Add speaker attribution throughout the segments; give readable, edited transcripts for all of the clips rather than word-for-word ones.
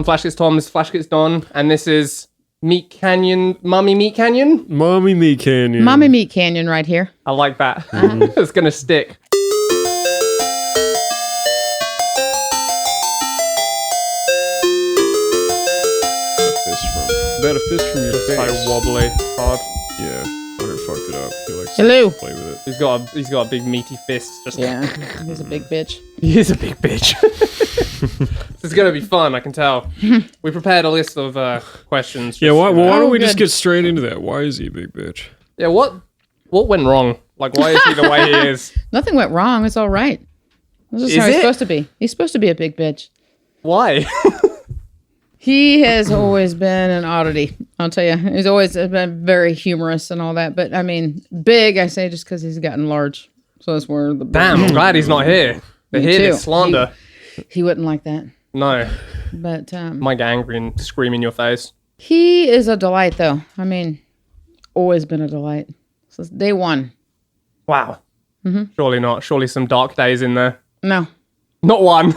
Speaker 1: I'm Flash Gets Tom, this is Flash Gets Don, and this is Meat Canyon, Mommy Meat Canyon?
Speaker 2: Mommy Meat Canyon.
Speaker 3: Mommy Meat Canyon right here.
Speaker 1: I like that. It's gonna stick.
Speaker 2: Is that a fist from your face?
Speaker 1: So wobbly, hard.
Speaker 2: Yeah, Hunter fucked it up. He likes
Speaker 3: Hello.
Speaker 2: to play with it.
Speaker 1: He's got a big meaty fist. Just
Speaker 3: Yeah, he's a big bitch.
Speaker 1: He is a big bitch. This is gonna be fun, I can tell. We prepared a list of questions.
Speaker 2: Yeah, why don't we
Speaker 3: good.
Speaker 2: just get straight into that? Why is he a big bitch?
Speaker 1: Yeah, what went wrong? Like, why is he the way he is?
Speaker 3: Nothing went wrong. It's all right. This is how he's supposed to be. He's supposed to be a big bitch.
Speaker 1: Why?
Speaker 3: He has always been an oddity. I'll tell you. He's always been very humorous and all that. But, I mean, big, I say, just because he's gotten large. So that's where the...
Speaker 1: Damn, I'm glad he's not here. The hit is slander.
Speaker 3: He wouldn't like that.
Speaker 1: No.
Speaker 3: But...
Speaker 1: Might get angry and scream in your face.
Speaker 3: He is a delight, though. I mean, always been a delight. Since day one.
Speaker 1: Wow. Surely not. Surely some dark days in there.
Speaker 3: No.
Speaker 1: Not one.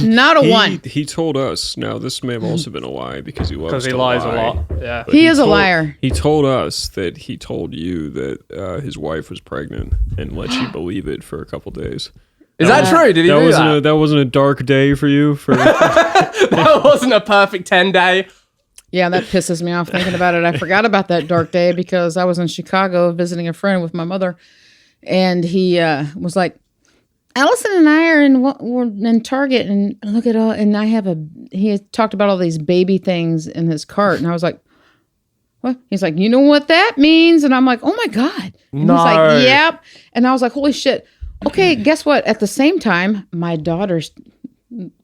Speaker 3: Not a one.
Speaker 2: He told us. Now, this may have also been a lie because he loves
Speaker 1: Because he
Speaker 2: to
Speaker 1: lies
Speaker 2: lie.
Speaker 1: a lot. Yeah.
Speaker 2: But
Speaker 3: He is a liar.
Speaker 2: He told us that he told you that his wife was pregnant and let you believe it for a couple days.
Speaker 1: Is that true? Did he do that?
Speaker 2: That wasn't a dark day for you?
Speaker 1: That wasn't a perfect 10-day.
Speaker 3: Yeah, that pisses me off thinking about it. I forgot about that dark day because I was in Chicago visiting a friend with my mother. And he was like, Allison and I we're in Target and look at all, and he had talked about all these baby things in his cart. And I was like, what? He's like, you know what that means? And I'm like, oh my God. And
Speaker 1: No.
Speaker 3: he's like, yep. And I was like, holy shit. Okay, guess what? At the same time, my daughter's,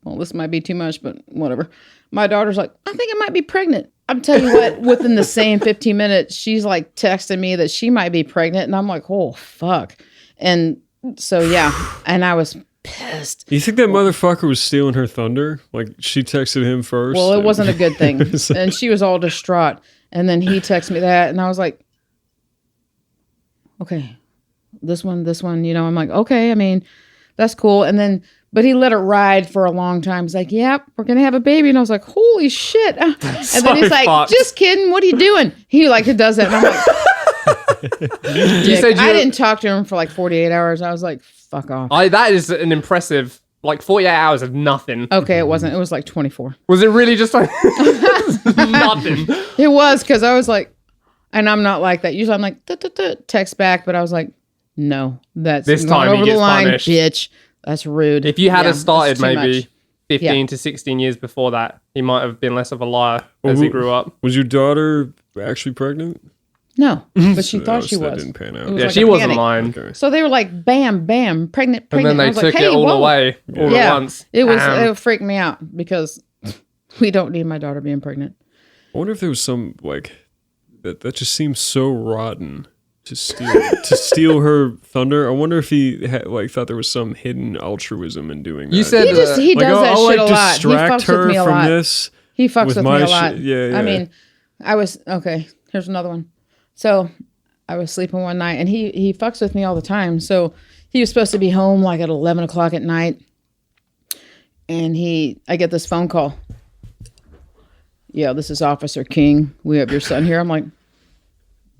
Speaker 3: well, this might be too much, but whatever. My daughter's like, I think I might be pregnant. I'm telling you what, within the same 15 minutes, she's like texting me that she might be pregnant. And I'm like, oh, fuck. And so, yeah. And I was pissed.
Speaker 2: You think that motherfucker was stealing her thunder? Like, she texted him first?
Speaker 3: Well, it wasn't a good thing. And she was all distraught. And then he texted me that. And I was like, okay, this one, I'm like, okay, I mean, that's cool. And then, but he let it ride for a long time. He's like, yep, we're going to have a baby. And I was like, holy shit. And then he's like,
Speaker 1: fucked.
Speaker 3: just kidding. What are you doing? He does that. And I'm like,
Speaker 1: You said
Speaker 3: I didn't talk to him for like 48 hours. I was like, fuck off.
Speaker 1: That is an impressive, like 48 hours of nothing.
Speaker 3: Okay, it wasn't. It was like 24.
Speaker 1: Was it really just like nothing?
Speaker 3: It was because I was like, and I'm not like that. Usually I'm like, text back. But I was like, no, that's
Speaker 1: This
Speaker 3: going
Speaker 1: time he
Speaker 3: over the
Speaker 1: gets
Speaker 3: line,
Speaker 1: punished.
Speaker 3: bitch. That's rude.
Speaker 1: If you had
Speaker 3: Yeah,
Speaker 1: started
Speaker 3: that's too
Speaker 1: maybe
Speaker 3: much.
Speaker 1: 15 to 16 years before that, he might have been less of a liar as he grew up.
Speaker 2: Was your daughter actually pregnant?
Speaker 3: No, but she
Speaker 2: So
Speaker 3: thought she
Speaker 2: that
Speaker 3: was.
Speaker 2: didn't pan
Speaker 3: It
Speaker 2: out.
Speaker 3: was
Speaker 1: Yeah,
Speaker 3: like
Speaker 1: she
Speaker 3: a
Speaker 1: wasn't
Speaker 3: panic.
Speaker 1: lying.
Speaker 2: Okay.
Speaker 3: So they were like, bam, bam, pregnant.
Speaker 1: And then
Speaker 3: I
Speaker 1: they
Speaker 3: was like,
Speaker 1: took
Speaker 3: hey,
Speaker 1: it all
Speaker 3: whoa.
Speaker 1: away all at once.
Speaker 3: It was.
Speaker 1: Damn.
Speaker 3: It freaked me out because we don't need my daughter being pregnant.
Speaker 2: I wonder if there was some, like, that just seems so rotten to steal her thunder. I wonder if he thought there was some hidden altruism in doing that.
Speaker 1: You said
Speaker 3: He
Speaker 2: like,
Speaker 3: does that
Speaker 2: I'll
Speaker 3: shit a
Speaker 2: like
Speaker 3: lot. He
Speaker 2: distract
Speaker 3: fucks
Speaker 2: her
Speaker 3: with me a
Speaker 2: from
Speaker 3: lot.
Speaker 2: this.
Speaker 3: He fucks with me
Speaker 2: my
Speaker 3: a lot.
Speaker 2: shit. Yeah.
Speaker 3: I mean, okay, here's another one. So I was sleeping one night and he fucks with me all the time. So he was supposed to be home like at 11 o'clock at night. And I get this phone call. Yeah, this is Officer King. We have your son here. I'm like,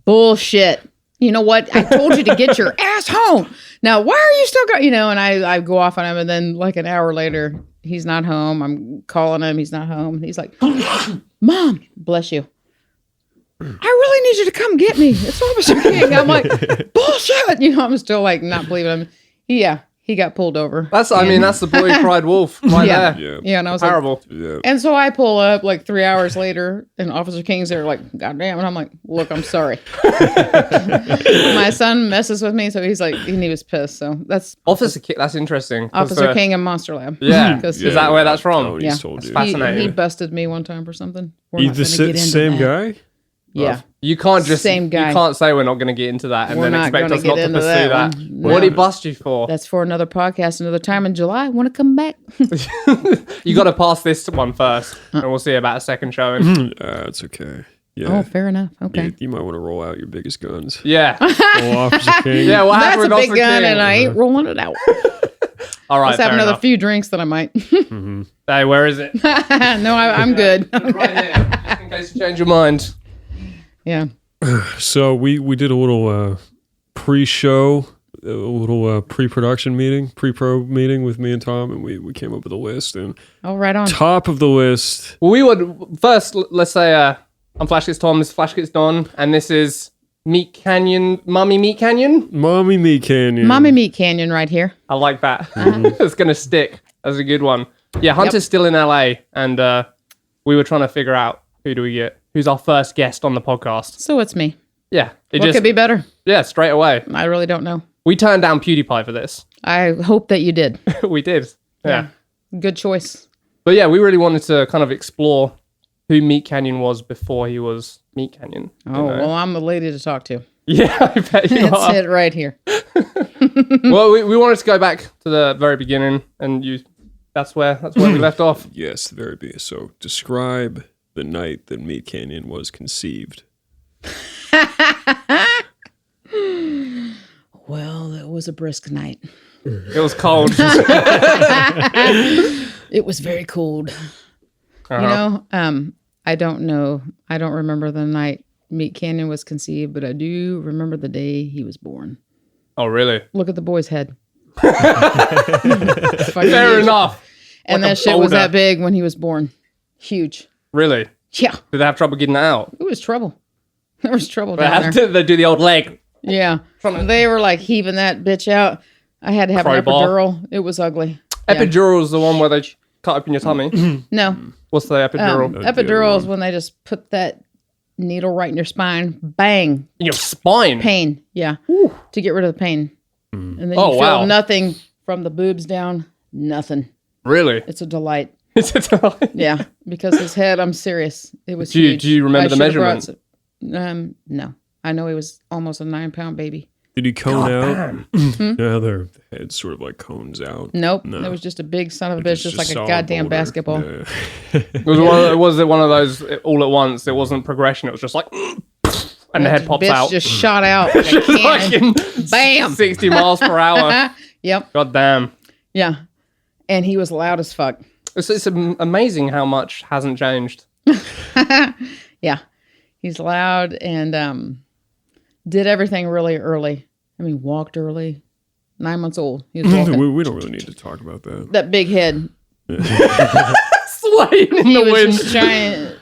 Speaker 3: bullshit. You know what? I told you to get your ass home. Now, why are you still going? And I go off on him. And then like an hour later, he's not home. I'm calling him. He's not home. And he's like, Mom, bless you. I really need you to come get me. It's Officer King. I'm like, bullshit. I'm still like not believing him. Yeah, he got pulled over.
Speaker 1: that's the boy who cried wolf right there.
Speaker 2: Yeah.
Speaker 3: Yeah, and I was
Speaker 1: Terrible.
Speaker 2: Yeah.
Speaker 3: and so I pull up like 3 hours later, and Officer King's there like, goddamn. And I'm like, look, I'm sorry. My son messes with me, so he's like, he was pissed. So that's
Speaker 1: Officer King, that's interesting. 'cause
Speaker 3: Officer King and Monster Lab.
Speaker 1: Yeah.
Speaker 3: 'Cause
Speaker 1: Is that where that's from?
Speaker 2: Oh,
Speaker 3: Yeah.
Speaker 2: he's told
Speaker 1: That's
Speaker 2: you.
Speaker 1: fascinating.
Speaker 3: he busted me one time for something. We're
Speaker 2: He's
Speaker 3: not
Speaker 2: the
Speaker 3: gonna get into
Speaker 2: same
Speaker 3: that.
Speaker 2: guy?
Speaker 3: Yeah.
Speaker 1: You can't just
Speaker 3: Same guy.
Speaker 1: You can't say we're not going to get into that and
Speaker 3: We're
Speaker 1: then
Speaker 3: not
Speaker 1: expect
Speaker 3: gonna
Speaker 1: us not
Speaker 3: get
Speaker 1: to
Speaker 3: into
Speaker 1: pursue
Speaker 3: that
Speaker 1: that.
Speaker 3: one.
Speaker 1: What did he
Speaker 3: No.
Speaker 1: bust you for?
Speaker 3: That's for another podcast, another time in July. Want to come back?
Speaker 1: You got to pass this one first, and we'll see about a second showing.
Speaker 2: It's okay.
Speaker 3: Oh,
Speaker 2: Yeah.
Speaker 3: fair enough. Okay.
Speaker 2: You might want to roll out your biggest guns.
Speaker 1: Yeah,
Speaker 2: Oh, Officer King.
Speaker 1: yeah. What
Speaker 3: That's
Speaker 1: happened
Speaker 3: a
Speaker 1: with
Speaker 3: big
Speaker 1: Officer
Speaker 3: gun,
Speaker 1: King?
Speaker 3: and I ain't rolling it out.
Speaker 1: All right,
Speaker 3: Let's have
Speaker 1: fair
Speaker 3: another
Speaker 1: enough.
Speaker 3: few drinks, then I might.
Speaker 1: Hey, where is it?
Speaker 3: No, I'm good.
Speaker 1: Right here, just in case you change your mind.
Speaker 3: Yeah.
Speaker 2: So we did a little pre-show, a little pre-production meeting, pre-pro meeting with me and Tom, and we came up with a list. And
Speaker 3: Oh, right on.
Speaker 2: top of the list,
Speaker 1: Well, we would first, let's say, I'm Flash Gets Tom, this is Flash Gets Don, and this is Meat Canyon, Mommy Meat Canyon.
Speaker 2: Mommy Meatcanyon.
Speaker 3: Mommy Meat Canyon right here.
Speaker 1: I like that. It's gonna stick. That's a good one. Yeah, Hunter's still in LA, and we were trying to figure out who do we get, who's our first guest on the podcast.
Speaker 3: So it's me.
Speaker 1: Yeah, it
Speaker 3: What
Speaker 1: just
Speaker 3: could be better?
Speaker 1: yeah, straight away.
Speaker 3: I really don't know.
Speaker 1: We turned down PewDiePie for this.
Speaker 3: I hope that you did.
Speaker 1: We did. Yeah.
Speaker 3: Good choice.
Speaker 1: But yeah, we really wanted to kind of explore who Meat Canyon was before he was Meat Canyon.
Speaker 3: Oh, well, I'm the lady to talk to.
Speaker 1: Yeah, I bet you
Speaker 3: It's
Speaker 1: are.
Speaker 3: it right here.
Speaker 1: Well, we wanted to go back to the very beginning, and that's where we left off.
Speaker 2: Yes, the very best. So describe the night that Meatcanyon was conceived.
Speaker 3: Well, it was a brisk night.
Speaker 1: It was cold.
Speaker 3: It was very cold. You know, I don't know. I don't remember the night Meat Canyon was conceived, but I do remember the day he was born.
Speaker 1: Oh, really?
Speaker 3: Look at the boy's head.
Speaker 1: Fair enough.
Speaker 3: And
Speaker 1: Like a
Speaker 3: that shit was
Speaker 1: boulder.
Speaker 3: that big when he was born. Huge.
Speaker 1: Really?
Speaker 3: Yeah.
Speaker 1: Did they have trouble getting it out?
Speaker 3: It was trouble. There was trouble
Speaker 1: They
Speaker 3: down
Speaker 1: had
Speaker 3: there.
Speaker 1: to do the old leg.
Speaker 3: Yeah. They were like heaving that bitch out. I had to have an
Speaker 1: Crowbar.
Speaker 3: epidural. It was ugly. Yeah.
Speaker 1: Epidural is the one where they cut open your tummy.
Speaker 3: No.
Speaker 1: What's the epidural?
Speaker 3: Epidural is when they just put that needle right in your spine. Bang.
Speaker 1: In your spine.
Speaker 3: Pain. Yeah. To get rid of the pain. And then you
Speaker 1: Oh,
Speaker 3: feel
Speaker 1: wow.
Speaker 3: nothing from the boobs down. Nothing.
Speaker 1: Really?
Speaker 3: It's a delight.
Speaker 1: Is it like-
Speaker 3: Yeah. Because his head, I'm serious. It was
Speaker 1: Do you-
Speaker 3: huge.
Speaker 1: do you remember
Speaker 3: I
Speaker 1: the
Speaker 3: should have brought
Speaker 1: measurement?
Speaker 3: some- no. I know he was almost a 9-pound baby.
Speaker 2: Did he cone out?
Speaker 1: damn.
Speaker 2: Yeah, their head sort of like cones out.
Speaker 3: Nope.
Speaker 2: No.
Speaker 3: It was just a big son of a bitch, just like a
Speaker 2: solid
Speaker 3: goddamn
Speaker 2: boulder.
Speaker 3: basketball.
Speaker 2: Yeah.
Speaker 1: Was it one of those all at once? It wasn't progression. It was just like, and the head pops
Speaker 3: bitch
Speaker 1: out.
Speaker 3: just shot out like a cannon.
Speaker 1: Fucking
Speaker 3: Bam.
Speaker 1: 60 miles per hour.
Speaker 3: Yep.
Speaker 1: God damn.
Speaker 3: Yeah. And he was loud as fuck.
Speaker 1: It's amazing how much hasn't changed.
Speaker 3: Yeah. He's loud and did everything really early. I mean, walked early. 9 months old. He was walking.
Speaker 2: we don't really need to talk about that.
Speaker 3: That big head.
Speaker 1: Swaying in
Speaker 3: He
Speaker 1: the
Speaker 3: was
Speaker 1: wind.
Speaker 3: just giant.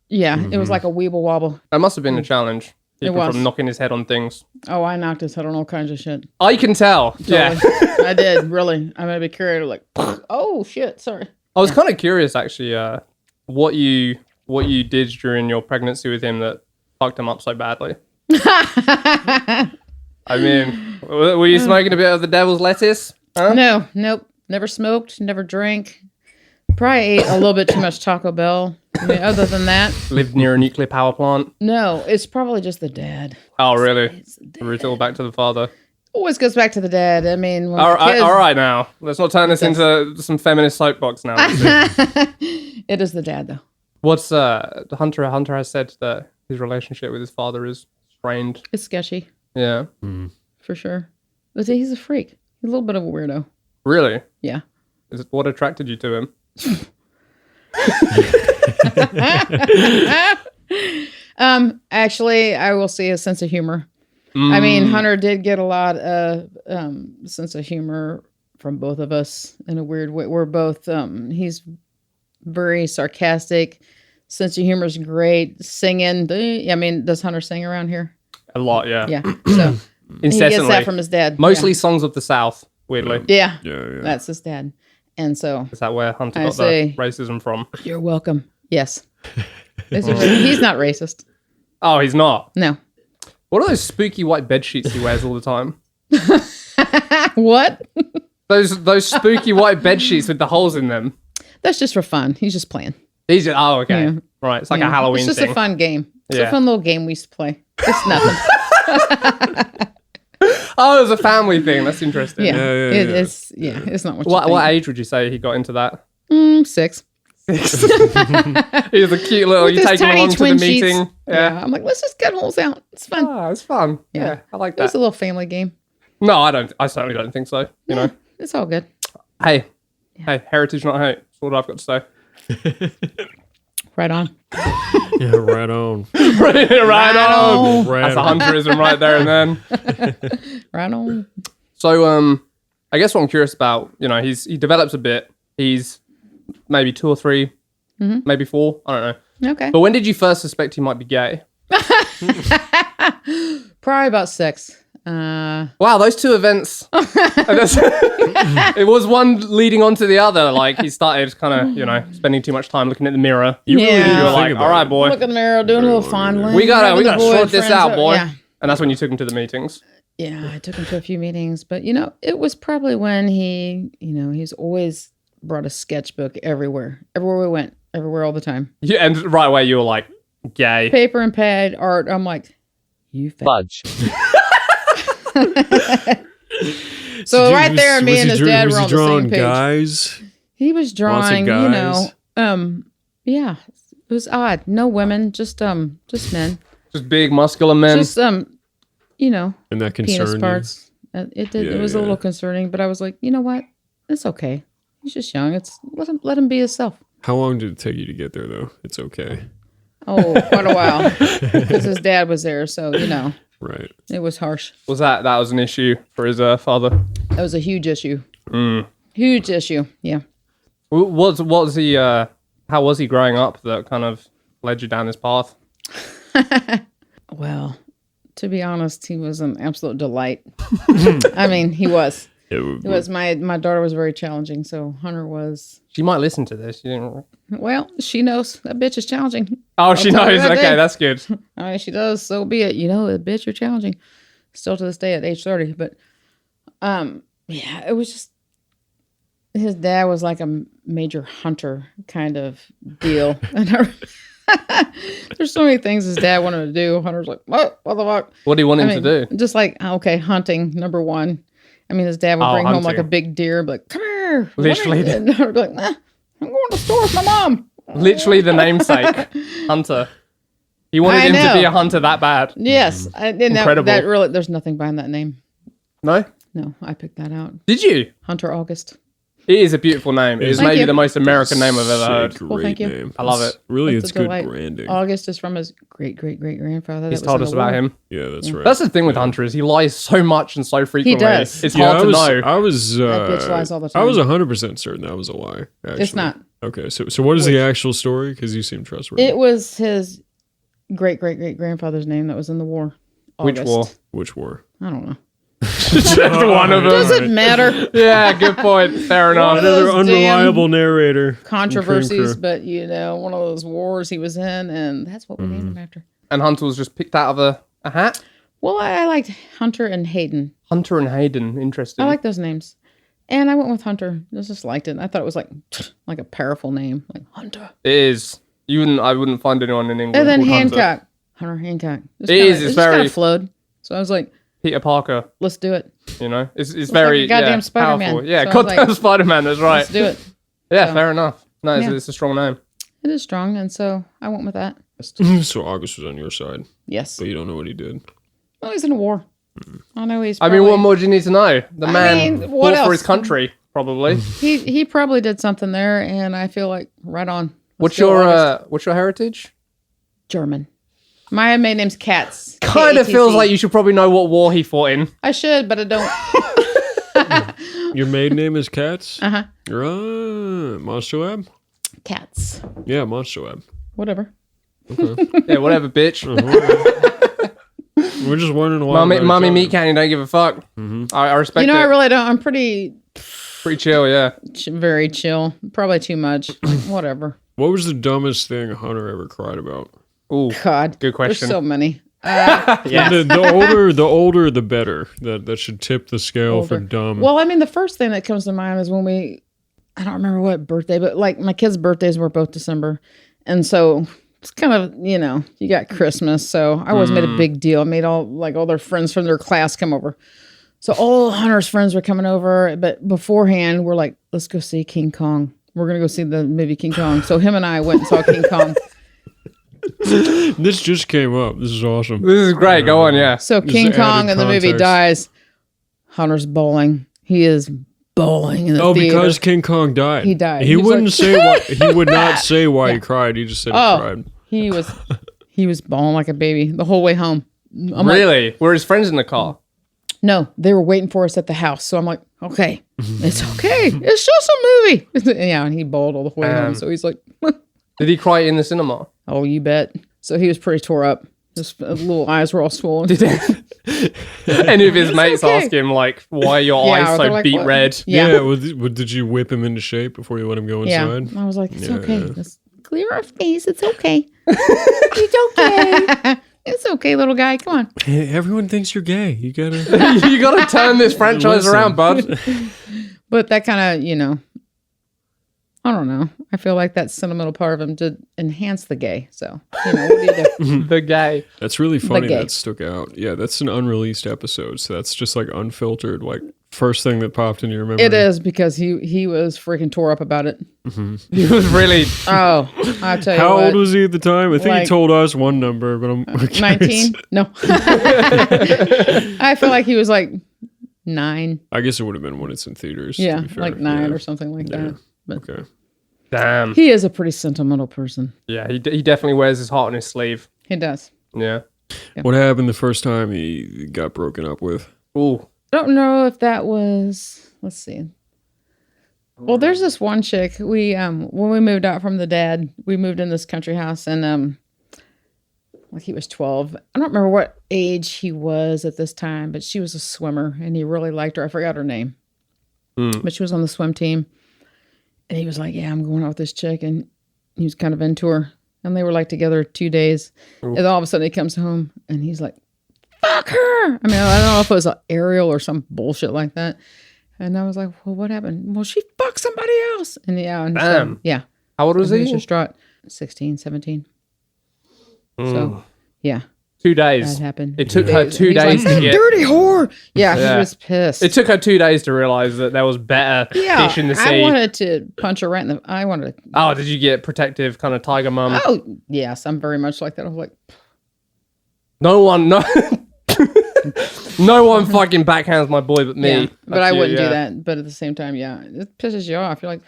Speaker 3: Yeah. It was like a weeble wobble.
Speaker 1: That must have been a challenge. Keep him
Speaker 3: was.
Speaker 1: from knocking his head on things.
Speaker 3: Oh, I knocked his head on all kinds of shit.
Speaker 1: I can tell. Yeah.
Speaker 3: Totally. I did, really. I'm going to be curious. Like, oh, shit. Sorry.
Speaker 1: I was kind of curious, actually, what you did during your pregnancy with him that fucked him up so badly. I mean, were you smoking a bit of the devil's lettuce? Huh?
Speaker 3: No, nope. Never smoked, never drank. Probably ate a little bit too much Taco Bell. I mean, other than that,
Speaker 1: Lived near a nuclear power plant.
Speaker 3: no, it's probably just the dad.
Speaker 1: Oh, really?
Speaker 3: It's the dad.
Speaker 1: We're all back to the father.
Speaker 3: Always goes back to the dad. I mean, when
Speaker 1: All
Speaker 3: the
Speaker 1: right,
Speaker 3: kids,
Speaker 1: all right now. Let's not turn this into some feminist soapbox now.
Speaker 3: it is the dad, though.
Speaker 1: What's Hunter has said that his relationship with his father is strained.
Speaker 3: It's sketchy,
Speaker 1: Yeah.
Speaker 3: for sure. But he's a freak. He's a little bit of a weirdo.
Speaker 1: Really?
Speaker 3: Yeah.
Speaker 1: What attracted you to him?
Speaker 3: Actually, I will say a sense of humor. I mean, Hunter did get a lot of sense of humor from both of us in a weird way. We're both, he's very sarcastic. Sense of humor is great. Singing. I mean, does Hunter sing around here?
Speaker 1: A lot, yeah.
Speaker 3: Yeah. So he gets
Speaker 1: Incessantly.
Speaker 3: that from his dad.
Speaker 1: Mostly songs of the South, weirdly.
Speaker 3: Yeah.
Speaker 2: Yeah.
Speaker 3: That's his dad. And so
Speaker 1: Is that where Hunter
Speaker 3: I
Speaker 1: got
Speaker 3: say-
Speaker 1: the racism from?
Speaker 3: you're welcome. Yes. He's not racist.
Speaker 1: Oh, he's not.
Speaker 3: No.
Speaker 1: What are those spooky white bed sheets he wears all the time?
Speaker 3: What?
Speaker 1: Those spooky white bed sheets with the holes in them.
Speaker 3: That's just for fun. He's just playing.
Speaker 1: These are, oh, okay.
Speaker 3: Yeah.
Speaker 1: Right. It's like
Speaker 3: Yeah.
Speaker 1: a Halloween
Speaker 3: It's just
Speaker 1: thing.
Speaker 3: a fun game. It's
Speaker 1: Yeah.
Speaker 3: a fun little game we used to play. It's nothing.
Speaker 1: Oh, it was a family thing. That's interesting.
Speaker 3: Yeah.
Speaker 2: Yeah.
Speaker 3: It's not what
Speaker 1: What
Speaker 3: you
Speaker 1: age would you say he got into that?
Speaker 3: think. 6.
Speaker 1: He was a cute little,
Speaker 3: With
Speaker 1: you
Speaker 3: his
Speaker 1: take him
Speaker 3: tiny
Speaker 1: along to the
Speaker 3: twin
Speaker 1: meeting.
Speaker 3: sheets.
Speaker 1: Yeah.
Speaker 3: I'm like, let's just cut holes out. It's fun.
Speaker 1: Oh, it's fun.
Speaker 3: Yeah.
Speaker 1: Yeah. I like
Speaker 3: It was
Speaker 1: that.
Speaker 3: a little family game.
Speaker 1: No, I certainly don't think so. You know,
Speaker 3: It's all good.
Speaker 1: Hey, heritage, not hate. That's what I've got to say.
Speaker 3: Right on.
Speaker 2: Yeah, right on.
Speaker 1: right on.
Speaker 2: Right
Speaker 1: That's a
Speaker 2: on.
Speaker 1: hunterism right there and then.
Speaker 3: Right on.
Speaker 1: So, I guess what I'm curious about, he develops a bit. He's maybe 2 or 3, maybe 4. I don't know.
Speaker 3: Okay.
Speaker 1: But when did you first suspect he might be gay?
Speaker 3: Probably about 6.
Speaker 1: Wow, those 2 events. It was one leading on to the other. Like he started kind of, spending too much time looking at the mirror.
Speaker 2: You really
Speaker 3: Yeah.
Speaker 2: didn't
Speaker 1: You were
Speaker 2: think
Speaker 1: like,
Speaker 2: about
Speaker 1: all right,
Speaker 2: it.
Speaker 1: boy.
Speaker 3: Look in the mirror, doing a little fondling.
Speaker 1: We gotta
Speaker 3: rubbing the
Speaker 1: sort this
Speaker 3: boyfriends
Speaker 1: out, boy.
Speaker 3: Yeah.
Speaker 1: And that's when you took him to the meetings.
Speaker 3: Yeah, I took him to a few meetings, but it was probably when he's always brought a sketchbook everywhere we went, everywhere all the time.
Speaker 1: Yeah, and right away you were like, gay.
Speaker 3: Paper and pad, art. I'm like, you
Speaker 4: Fudge.
Speaker 3: So right there, me and his dad were on the same
Speaker 2: drawing
Speaker 3: page.
Speaker 2: Guys?
Speaker 3: He was drawing,
Speaker 2: guys?
Speaker 3: yeah, it was odd. No women, just men,
Speaker 1: Just big, muscular men.
Speaker 3: just
Speaker 2: And that
Speaker 3: penis
Speaker 2: concerned you?
Speaker 3: parts. It did.
Speaker 2: Yeah,
Speaker 3: It was a
Speaker 2: yeah.
Speaker 3: little concerning, but I was like, you know what? It's okay. He's just young. It's let him be himself.
Speaker 2: How long did it take you to get there, though? It's okay.
Speaker 3: Oh, quite a while, because his dad was there, so
Speaker 2: Right.
Speaker 3: it was harsh.
Speaker 1: that was an issue for his father?
Speaker 3: That was a huge issue. Huge issue. Yeah.
Speaker 1: What was he? How was he growing up that kind of led you down this path?
Speaker 3: Well, to be honest, he was an absolute delight. I mean, he was. It was my daughter was very challenging, so Hunter was.
Speaker 1: She might listen to this. You didn't...
Speaker 3: Well, she knows that bitch is challenging.
Speaker 1: Oh, she
Speaker 3: tell you
Speaker 1: knows.
Speaker 3: that
Speaker 1: Okay,
Speaker 3: day.
Speaker 1: that's good.
Speaker 3: I mean, she does. So be it. That bitch, you're challenging. Still to this day at age 30, but yeah, it was just his dad was like a major hunter kind of deal, and there's so many things his dad wanted to do. Hunter's like, what the fuck?
Speaker 1: What do you want him to do?
Speaker 3: Just like, okay, hunting, number 1. I mean, his dad would bring home like a
Speaker 1: hunting.
Speaker 3: big deer, be like, come here.
Speaker 1: Literally.
Speaker 3: And Hunter'd be like, nah, I'm going to the store with my mom.
Speaker 1: Literally the namesake, Hunter. You wanted
Speaker 3: I
Speaker 1: him to
Speaker 3: know.
Speaker 1: be a hunter that bad?
Speaker 3: Yes. And
Speaker 1: Incredible.
Speaker 3: that really, there's nothing behind that name.
Speaker 1: No?
Speaker 3: No, I picked that out.
Speaker 1: Did you?
Speaker 3: Hunter August.
Speaker 1: It is a beautiful name. It is
Speaker 3: Thank
Speaker 1: maybe
Speaker 3: you.
Speaker 1: the most American name I've ever heard.
Speaker 2: Great
Speaker 3: Well, thank you.
Speaker 2: name.
Speaker 1: I love it.
Speaker 2: Really,
Speaker 3: It's
Speaker 2: it's
Speaker 3: a
Speaker 2: good
Speaker 3: delight.
Speaker 2: branding.
Speaker 3: August is from his great-great-great-grandfather.
Speaker 1: He's told us about him.
Speaker 2: Yeah, that's right.
Speaker 1: That's the thing with Hunter is he lies so much and so frequently.
Speaker 3: does.
Speaker 1: It's
Speaker 2: Yeah,
Speaker 1: hard to know.
Speaker 2: I was.
Speaker 3: That bitch lies all the
Speaker 2: I was
Speaker 3: time.
Speaker 2: 100% certain that was a lie. Actually.
Speaker 3: It's not.
Speaker 2: Okay, so what is the actual story? Because you seem trustworthy.
Speaker 3: It was his great-great-great-grandfather's name that was in the war.
Speaker 1: Which
Speaker 3: August.
Speaker 1: war?
Speaker 2: Which war?
Speaker 3: I don't know.
Speaker 1: Just one of them.
Speaker 3: Does it matter?
Speaker 1: Yeah, good point. Fair enough.
Speaker 3: Those
Speaker 2: Another unreliable narrator.
Speaker 3: Controversies,
Speaker 2: Crew.
Speaker 3: but one of those wars he was in, and that's what we named him after.
Speaker 1: And Hunter was just picked out of a hat?
Speaker 3: Well, I liked Hunter and Hayden.
Speaker 1: Hunter and Hayden. Interesting.
Speaker 3: I like those names. And I went with Hunter. I just liked it. I thought it was like a powerful name. Like Hunter.
Speaker 1: It is. I wouldn't find anyone in England
Speaker 3: And then
Speaker 1: called Hunter.
Speaker 3: Hancock. Hunter Hancock.
Speaker 1: It is, it's
Speaker 3: just
Speaker 1: very-
Speaker 3: kind of flowed. So I was like,
Speaker 1: Peter Parker.
Speaker 3: let's do it.
Speaker 1: It's very
Speaker 3: like a goddamn Spider-Man.
Speaker 1: powerful. Yeah,
Speaker 3: So I was
Speaker 1: goddamn
Speaker 3: like,
Speaker 1: Spider-Man. That's right.
Speaker 3: Let's do it.
Speaker 1: Yeah,
Speaker 3: So-
Speaker 1: fair enough. No,
Speaker 3: Yeah.
Speaker 1: it's a strong name.
Speaker 3: It is strong, and so I went with that.
Speaker 2: So August was on your side,
Speaker 3: Yes.
Speaker 2: but you don't know what he did.
Speaker 3: Well, he's in a war. I know he's.
Speaker 1: I mean, what more do you need to know? The man
Speaker 3: mean, what
Speaker 1: fought for his
Speaker 3: else?
Speaker 1: country, probably.
Speaker 3: He probably did something there, and I feel like right on.
Speaker 1: What's
Speaker 3: Let's go, August.
Speaker 1: your heritage?
Speaker 3: German? My maiden name's Katz.
Speaker 1: Kind of
Speaker 3: K-A-T-Z.
Speaker 1: feels like you should probably know what war he fought in.
Speaker 3: I should, but I don't.
Speaker 2: Your maiden name is Katz?
Speaker 3: Uh-huh.
Speaker 2: Right. Monster Lab?
Speaker 3: Katz.
Speaker 2: Yeah, Monster Lab.
Speaker 3: Whatever.
Speaker 1: Yeah, whatever, bitch.
Speaker 2: We're just wondering why.
Speaker 1: Mommy meat canyon don't give a fuck. I respect
Speaker 3: You know,
Speaker 1: it.
Speaker 3: I really don't. I'm pretty
Speaker 1: Pretty chill, yeah.
Speaker 3: very chill. Probably too much. Whatever.
Speaker 2: What was the dumbest thing Hunter ever cried about?
Speaker 1: Ooh,
Speaker 3: God.
Speaker 1: good question.
Speaker 3: There's so many.
Speaker 1: yeah.
Speaker 2: The older, the better. That should tip the scale for
Speaker 3: Older.
Speaker 2: dumb.
Speaker 3: Well, I mean, the first thing that comes to mind is when I don't remember what birthday, but like my kids' birthdays were both December. And so it's kind of, you got Christmas. So I always made a big deal. I made all their friends from their class come over. So all Hunter's friends were coming over. But beforehand, we're like, let's go see King Kong. We're going to go see the movie King Kong. So him and I went and saw King Kong.
Speaker 2: This just came up. This is awesome.
Speaker 1: This is great. Go on, yeah.
Speaker 3: So
Speaker 2: Just
Speaker 3: King
Speaker 2: added
Speaker 3: Kong in the movie
Speaker 2: context.
Speaker 3: dies. Hunter's bowling. He is bawling in the
Speaker 2: Oh,
Speaker 3: theater.
Speaker 2: because King Kong died.
Speaker 3: He died.
Speaker 2: He
Speaker 3: He was
Speaker 2: wouldn't
Speaker 3: like-
Speaker 2: say why. He would not say why he cried. He just said he cried.
Speaker 3: He was bawling like a baby the whole way home. I'm like,
Speaker 1: Really? Were his friends in the car?
Speaker 3: no, they were waiting for us at the house. So I'm like, okay, it's okay. It's just a movie. Yeah, and he bawled all the way home. So he's like,
Speaker 1: Did he cry in the cinema?
Speaker 3: oh, you bet. So he was pretty tore up. His little eyes were all swollen.
Speaker 1: Any of his mates
Speaker 3: okay.
Speaker 1: ask him, like, why are your
Speaker 3: Yeah,
Speaker 1: eyes
Speaker 3: they're
Speaker 1: so
Speaker 3: like,
Speaker 1: beat
Speaker 3: what?
Speaker 1: red?
Speaker 3: Yeah.
Speaker 2: Did you whip him into shape before you let him go
Speaker 3: Yeah.
Speaker 2: inside?
Speaker 3: I was like, it's
Speaker 2: Yeah.
Speaker 3: okay. Just clear our face. It's okay. It's okay. It's okay, little guy. Come on.
Speaker 2: Hey, everyone thinks you're gay. You gotta.
Speaker 1: You got to turn this franchise
Speaker 2: Listen.
Speaker 1: around, bud.
Speaker 3: But that kind of, I don't know. I feel like that sentimental part of him did enhance the gay. So, what do you do?
Speaker 1: The gay.
Speaker 2: That's really funny.
Speaker 3: gay.
Speaker 2: That stuck out. Yeah, that's an unreleased episode, so that's just like unfiltered. Like first thing that popped into your memory.
Speaker 3: It is because he was freaking tore up about it.
Speaker 1: He was really...
Speaker 3: Oh, I'll tell you
Speaker 2: How
Speaker 3: what.
Speaker 2: old was he at the time? I think he
Speaker 3: Like-
Speaker 2: told us one number, but I'm curious.
Speaker 3: 19? No. I feel like he was like 9.
Speaker 2: I guess it would have been when it's in theaters. to
Speaker 3: Yeah,
Speaker 2: be fair.
Speaker 3: like 9
Speaker 2: Yeah.
Speaker 3: or something like that. But
Speaker 2: Okay.
Speaker 1: Damn.
Speaker 3: he is a pretty sentimental person.
Speaker 1: Yeah, he definitely wears his heart on his sleeve.
Speaker 3: He does.
Speaker 1: Yeah.
Speaker 2: What happened the first time he got broken up with?
Speaker 1: Ooh.
Speaker 3: Don't know if that was. Let's see. Well, there's this one chick. We when we moved out from the dad, we moved in this country house, and like he was 12. I don't remember what age he was at this time, but she was a swimmer, and he really liked her. I forgot her name, but she was on the swim team, and he was like, "Yeah, I'm going out with this chick," and he was kind of into her, and they were like together 2 days, and all of a sudden he comes home, and he's like, "Fuck her!" I mean, I don't know if it was an aerial or some bullshit like that. And I was like, well, what happened? Well, she fucked somebody else. And yeah. And
Speaker 1: Damn.
Speaker 3: So, yeah.
Speaker 1: How old was
Speaker 3: He was
Speaker 1: he?
Speaker 3: distraught. 16, 17. So, yeah,
Speaker 1: 2 days.
Speaker 3: that happened.
Speaker 1: It took her 2
Speaker 3: He was
Speaker 1: days
Speaker 3: like,
Speaker 1: to get...
Speaker 3: dirty whore. Yeah,
Speaker 1: Yeah.
Speaker 3: he was pissed.
Speaker 1: It took her 2 days to realize that there was better
Speaker 3: yeah,
Speaker 1: fish in the
Speaker 3: I
Speaker 1: sea.
Speaker 3: wanted to punch her right in the... I wanted to...
Speaker 1: Oh, did you get protective kind of tiger mum?
Speaker 3: Oh, yes, I'm very much like that. I was like,
Speaker 1: No one fucking backhands my boy but me.
Speaker 3: yeah. But
Speaker 1: That's
Speaker 3: I
Speaker 1: you,
Speaker 3: wouldn't
Speaker 1: yeah.
Speaker 3: do that. But at the same time, yeah, it pisses you off. You're like,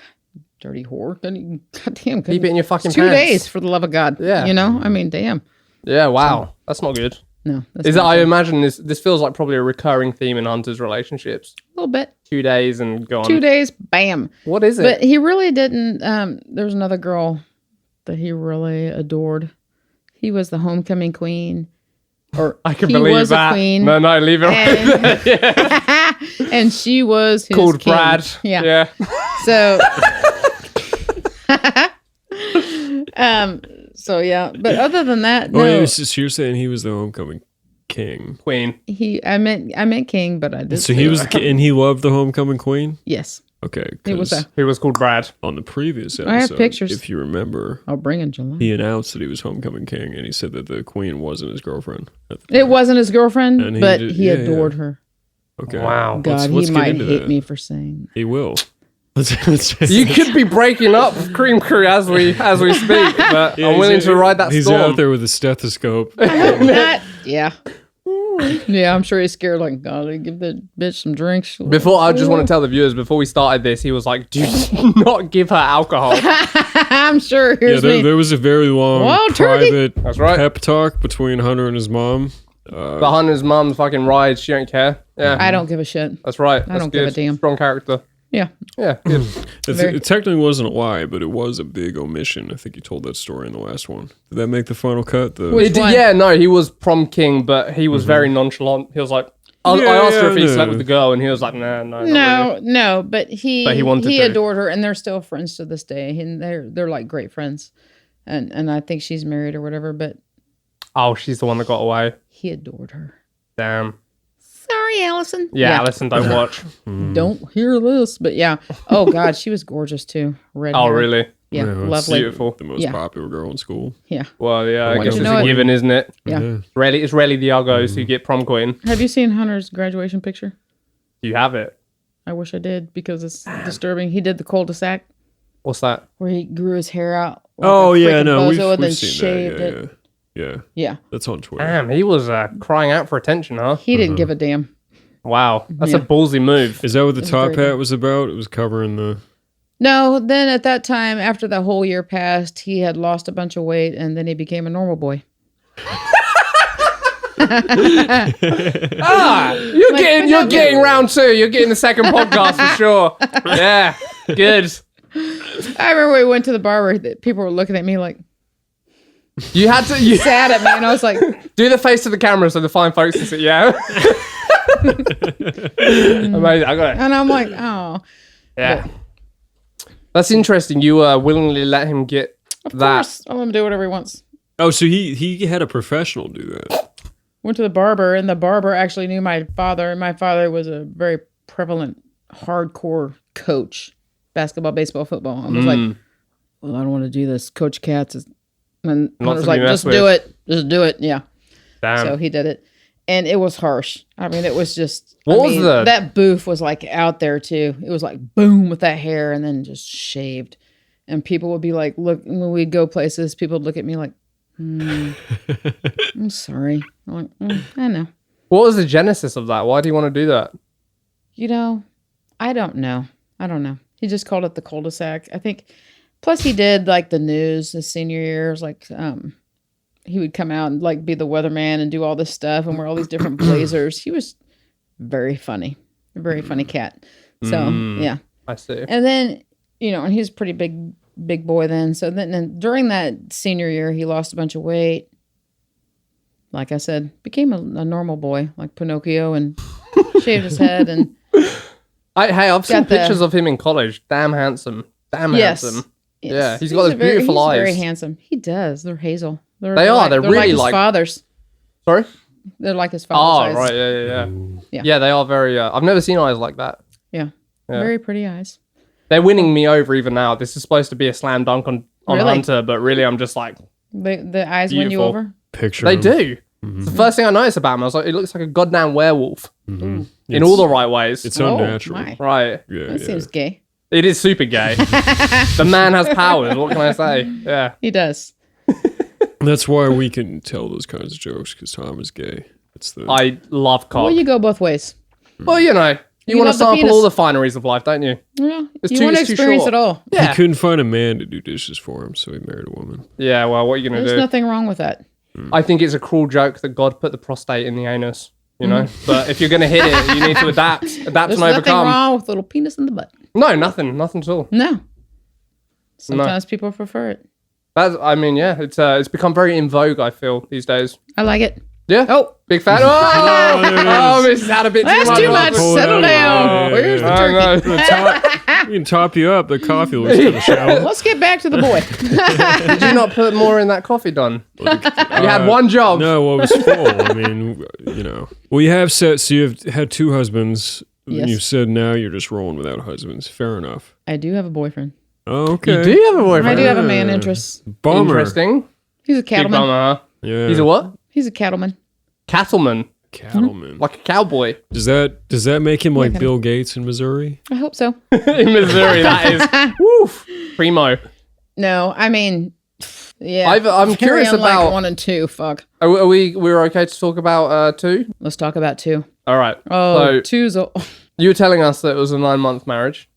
Speaker 3: dirty whore. Goddamn.
Speaker 1: Keep it in your fucking
Speaker 3: 2
Speaker 1: pants.
Speaker 3: days, for the love of God.
Speaker 1: Yeah.
Speaker 3: I mean, damn.
Speaker 1: Yeah, wow. That's not good.
Speaker 3: No. That's
Speaker 1: Is that,
Speaker 3: not
Speaker 1: I
Speaker 3: good.
Speaker 1: imagine this feels like probably a recurring theme in Hunter's relationships.
Speaker 3: A little bit.
Speaker 1: 2 days and go on.
Speaker 3: 2 days, bam.
Speaker 1: What is it?
Speaker 3: But he really didn't. There was another girl that he really adored. He was the homecoming queen. Or
Speaker 1: I can
Speaker 3: he
Speaker 1: believe
Speaker 3: was
Speaker 1: that.
Speaker 3: a queen.
Speaker 1: No, leave it right there.
Speaker 3: And she was his
Speaker 1: Called
Speaker 3: king.
Speaker 1: Brad.
Speaker 3: Yeah. So, so yeah. But other than that,
Speaker 2: Oh,
Speaker 3: no.
Speaker 2: so you're saying he was the homecoming king.
Speaker 1: Queen.
Speaker 3: I meant king, but I did.
Speaker 2: So he was, and he loved the homecoming queen.
Speaker 3: Yes.
Speaker 2: Okay,
Speaker 3: It was
Speaker 2: 'cause
Speaker 3: a.
Speaker 1: He was called Brad.
Speaker 2: on the previous episode,
Speaker 3: I have pictures.
Speaker 2: if you remember,
Speaker 3: I'll bring in July.
Speaker 2: he announced that he was homecoming king, and he said that the queen wasn't his girlfriend. At the
Speaker 3: It wasn't his girlfriend,
Speaker 2: And he
Speaker 3: but
Speaker 2: did-
Speaker 3: he
Speaker 2: yeah,
Speaker 3: adored
Speaker 2: yeah.
Speaker 3: her.
Speaker 2: Okay,
Speaker 1: Wow.
Speaker 3: God,
Speaker 2: let's
Speaker 3: he
Speaker 2: get
Speaker 3: might
Speaker 2: into
Speaker 3: hate
Speaker 2: that.
Speaker 3: me for saying
Speaker 2: He will. Let's
Speaker 1: You could be breaking up Cream Crew as we speak, but
Speaker 2: Yeah,
Speaker 1: I'm
Speaker 2: he's
Speaker 1: willing
Speaker 2: out-
Speaker 1: to ride that
Speaker 2: He's
Speaker 1: storm.
Speaker 2: out there with a stethoscope.
Speaker 3: that. Yeah. Yeah, I'm sure he's scared. Like, God, give that bitch some drinks.
Speaker 1: Before, I just want to tell the viewers, before we started this, he was like, do not give her alcohol.
Speaker 3: I'm sure.
Speaker 2: Yeah,
Speaker 3: Here's me.
Speaker 2: there was a very long
Speaker 3: Wild turkey.
Speaker 2: private
Speaker 1: That's right.
Speaker 2: pep talk between Hunter and his mom.
Speaker 1: But Hunter's mum fucking rides, she don't care. Yeah,
Speaker 3: I don't give a shit.
Speaker 1: that's right. That's
Speaker 3: don't give a
Speaker 1: good.
Speaker 3: damn.
Speaker 1: Strong character.
Speaker 3: Yeah.
Speaker 1: Yeah, good.
Speaker 3: Very-
Speaker 2: It technically wasn't a lie, but it was a big omission. I think you told that story in the last one. Did that make the final cut?
Speaker 3: Which
Speaker 1: It did-
Speaker 3: one?
Speaker 1: yeah, no, he was prom king, but he was very nonchalant. He was like, I asked her if he
Speaker 2: Yeah,
Speaker 1: slept
Speaker 2: no.
Speaker 1: with the girl, and he was like, nah, no, not
Speaker 3: No,
Speaker 1: really.
Speaker 3: no, but he
Speaker 1: wanted
Speaker 3: he
Speaker 1: to.
Speaker 3: adored her, and they're still friends to this day, and they're like great friends, and I think she's married or whatever, but
Speaker 1: Oh, she's the one that got away.
Speaker 3: he adored her.
Speaker 1: Damn.
Speaker 3: Sorry, Allison.
Speaker 1: Yeah, Alison, don't watch.
Speaker 3: Don't hear this, but yeah. Oh God, she was gorgeous too. Red.
Speaker 1: Oh,
Speaker 3: hair.
Speaker 1: really?
Speaker 3: Yeah,
Speaker 2: Yeah,
Speaker 3: lovely.
Speaker 1: Beautiful.
Speaker 2: The most
Speaker 3: Yeah.
Speaker 2: popular girl in school.
Speaker 3: Yeah,
Speaker 1: Well, yeah, I
Speaker 2: Why
Speaker 1: guess
Speaker 2: don't
Speaker 1: it's
Speaker 3: you know
Speaker 1: a
Speaker 3: it?
Speaker 1: given, isn't it?
Speaker 3: yeah.
Speaker 1: It's rarely the Uggos who get prom queen.
Speaker 3: Have you seen Hunter's graduation picture?
Speaker 1: You have it.
Speaker 3: I wish I did because it's disturbing. He did the cul-de-sac
Speaker 1: What's that?
Speaker 3: where he grew his hair out. Like
Speaker 2: Oh
Speaker 3: a
Speaker 2: yeah,
Speaker 3: freaking
Speaker 2: no,
Speaker 3: bozo and then
Speaker 2: we've seen
Speaker 3: shaved
Speaker 2: that.
Speaker 3: it.
Speaker 2: Yeah.
Speaker 3: Yeah,
Speaker 2: That's on Twitter.
Speaker 1: Damn, he was crying out for attention, huh?
Speaker 3: he didn't give a damn.
Speaker 1: Wow, that's a
Speaker 3: Yeah.
Speaker 1: ballsy move.
Speaker 2: Is that what the top
Speaker 3: very
Speaker 2: hat was about? It was covering the.
Speaker 3: No, then at that time, after the whole year passed, he had lost a bunch of weight, and then he became a normal boy.
Speaker 1: You're getting round 2. You're getting the second podcast for sure. Yeah, good.
Speaker 3: I remember we went to the barber. People were looking at me like
Speaker 1: You had to
Speaker 3: sad at me, and I was like,
Speaker 1: do the face to the camera so the fine folks can see. Yeah. Amazing. I got it.
Speaker 3: and I'm like, oh,
Speaker 1: Yeah. That's interesting. You willingly let him get
Speaker 3: of
Speaker 1: that.
Speaker 3: course, I'll let him do whatever he wants.
Speaker 2: Oh, so he had a professional do that.
Speaker 3: Went to the barber, and the barber actually knew my father, and my father was a very prevalent, hardcore coach, basketball, baseball, football. I was like, well, I don't want to do this. Coach Katz is, and I was like, just do it. Just do it. Yeah.
Speaker 1: Damn.
Speaker 3: So he did it. And it was harsh. I mean, it was just,
Speaker 1: What
Speaker 3: that booth was like out there too. It was like boom with that hair and then just shaved. And people would be like, look, when we'd go places, people would look at me like, I'm sorry. I'm like, I know.
Speaker 1: What was the genesis of that? Why do you want to do that?
Speaker 3: You know, I don't know. He just called it the cul-de-sac. I think, plus he did like the news his senior years, like, he would come out and like be the weatherman and do all this stuff and wear all these different blazers. He was very funny, a very funny cat. So yeah.
Speaker 1: I see.
Speaker 3: And then, you know, and he was a pretty big boy then. So then during that senior year, he lost a bunch of weight. Like I said, became a normal boy, like Pinocchio, and shaved his head. And
Speaker 1: I've seen
Speaker 3: Got the-
Speaker 1: pictures of him in college. Damn handsome. Handsome. Yeah, he's got those beautiful eyes.
Speaker 3: Very handsome. He does. They're hazel. They're
Speaker 1: They're really
Speaker 3: like his
Speaker 1: like-
Speaker 3: father's.
Speaker 1: Sorry?
Speaker 3: They're like his
Speaker 1: Oh,
Speaker 3: father's eyes.
Speaker 1: right. Yeah.
Speaker 3: Yeah.
Speaker 1: Yeah, they are very... I've never seen eyes like that.
Speaker 3: Yeah.
Speaker 1: Yeah.
Speaker 3: Very pretty eyes.
Speaker 1: They're winning me over even now. This is supposed to be a slam dunk on
Speaker 3: Really?
Speaker 1: Hunter, but really I'm just like,
Speaker 3: The eyes win you
Speaker 1: Beautiful.
Speaker 3: over.
Speaker 2: Picture.
Speaker 1: they
Speaker 2: him.
Speaker 1: do. It's the first thing I noticed about him. I was like, it looks like a goddamn werewolf in all the right ways.
Speaker 2: It's unnatural.
Speaker 3: Oh, my.
Speaker 1: Right.
Speaker 2: Yeah,
Speaker 3: That seems gay.
Speaker 1: It is super gay. The man has powers. What can I say? Yeah.
Speaker 3: He does.
Speaker 2: That's why we can tell those kinds of jokes, because Tom is gay. It's the
Speaker 1: I love cock.
Speaker 3: Well, you go both ways.
Speaker 1: Well, you know, you want to
Speaker 3: love the
Speaker 1: sample
Speaker 3: penis.
Speaker 1: all the fineries of life, don't you?
Speaker 3: Yeah.
Speaker 1: It's
Speaker 3: You
Speaker 1: too-
Speaker 3: want to
Speaker 1: it's too
Speaker 3: experience
Speaker 1: short.
Speaker 3: it all.
Speaker 2: he
Speaker 1: Yeah.
Speaker 2: couldn't find a man to do dishes for him, so he married a woman.
Speaker 1: Yeah, well, what are you going to
Speaker 3: There's
Speaker 1: do?
Speaker 3: nothing wrong with that.
Speaker 1: I think it's a cruel joke that God put the prostate in the anus, you know? But if you're going to hit it, you need to adapt
Speaker 3: There's
Speaker 1: and
Speaker 3: nothing
Speaker 1: overcome.
Speaker 3: wrong with a little penis in the butt.
Speaker 1: No, nothing at all.
Speaker 3: No. Sometimes people prefer it.
Speaker 1: That's, I mean, yeah, it's become very in vogue, I feel, these days.
Speaker 3: I like it.
Speaker 1: Yeah?
Speaker 3: Oh,
Speaker 1: Big fan? Oh, Mrs. had a bit
Speaker 3: that's too much.
Speaker 2: Pull it
Speaker 3: Settle
Speaker 2: out.
Speaker 3: down.
Speaker 2: Yeah,
Speaker 3: Where's the
Speaker 2: yeah.
Speaker 3: turkey?
Speaker 1: no.
Speaker 2: We can top you up. The coffee looks kind of shallow.
Speaker 3: Let's get back to the boy.
Speaker 1: Did you not put more in that coffee, Don? You had one job.
Speaker 2: No, well, it was full. I mean, you know. Well, you have said, so you've had 2 husbands.
Speaker 3: Yes.
Speaker 2: You said now you're just rolling without husbands. Fair enough.
Speaker 3: I do have a boyfriend.
Speaker 2: Oh, okay.
Speaker 1: You do have a boyfriend?
Speaker 3: I do have a man interest.
Speaker 2: Bummer.
Speaker 1: Interesting.
Speaker 3: He's a
Speaker 1: Big
Speaker 3: cattleman.
Speaker 1: bummer, huh?
Speaker 2: Yeah.
Speaker 1: He's a what?
Speaker 3: He's a cattleman.
Speaker 1: Cattleman.
Speaker 2: Cattleman.
Speaker 1: Like a cowboy.
Speaker 2: Does that make him like
Speaker 3: Okay.
Speaker 2: Bill Gates in Missouri?
Speaker 3: I hope so.
Speaker 1: In Missouri, that is. Woof. Primo.
Speaker 3: No, I mean, yeah.
Speaker 1: I'm
Speaker 3: Very
Speaker 1: curious
Speaker 3: unlike
Speaker 1: about-
Speaker 3: 1 and 2. Fuck.
Speaker 1: Are we're okay to talk about 2?
Speaker 3: Let's talk about 2.
Speaker 1: All right.
Speaker 3: Oh,
Speaker 1: So
Speaker 3: 2's a...
Speaker 1: you were telling us that it was a 9-month marriage.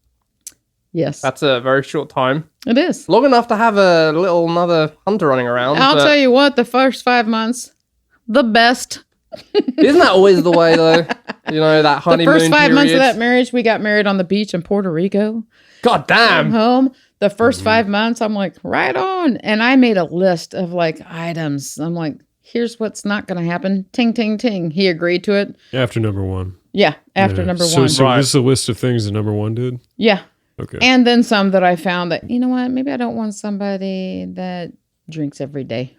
Speaker 3: Yes,
Speaker 1: That's a very short time.
Speaker 3: it is.
Speaker 1: Long enough to have a little another Hunter running around.
Speaker 3: I'll
Speaker 1: but
Speaker 3: tell you what, the first 5 months, the best.
Speaker 1: Isn't that always the way though? You know, that
Speaker 3: The
Speaker 1: honeymoon
Speaker 3: first 5 months of
Speaker 1: period.
Speaker 3: that marriage, we got married on the beach in Puerto Rico.
Speaker 1: God
Speaker 3: Came
Speaker 1: damn.
Speaker 3: home. The first 5 months, I'm like, right on. And I made a list of like items. I'm like, here's what's not going to happen. Ting, ting, ting. He agreed to it.
Speaker 2: After number 1.
Speaker 3: Yeah, after
Speaker 2: Yeah.
Speaker 3: number
Speaker 2: So,
Speaker 3: 1.
Speaker 2: So
Speaker 1: Right.
Speaker 2: this is a list of things that number 1 did?
Speaker 3: Yeah.
Speaker 2: Okay.
Speaker 3: And then some that I found that, you know what, maybe I don't want somebody that drinks every day.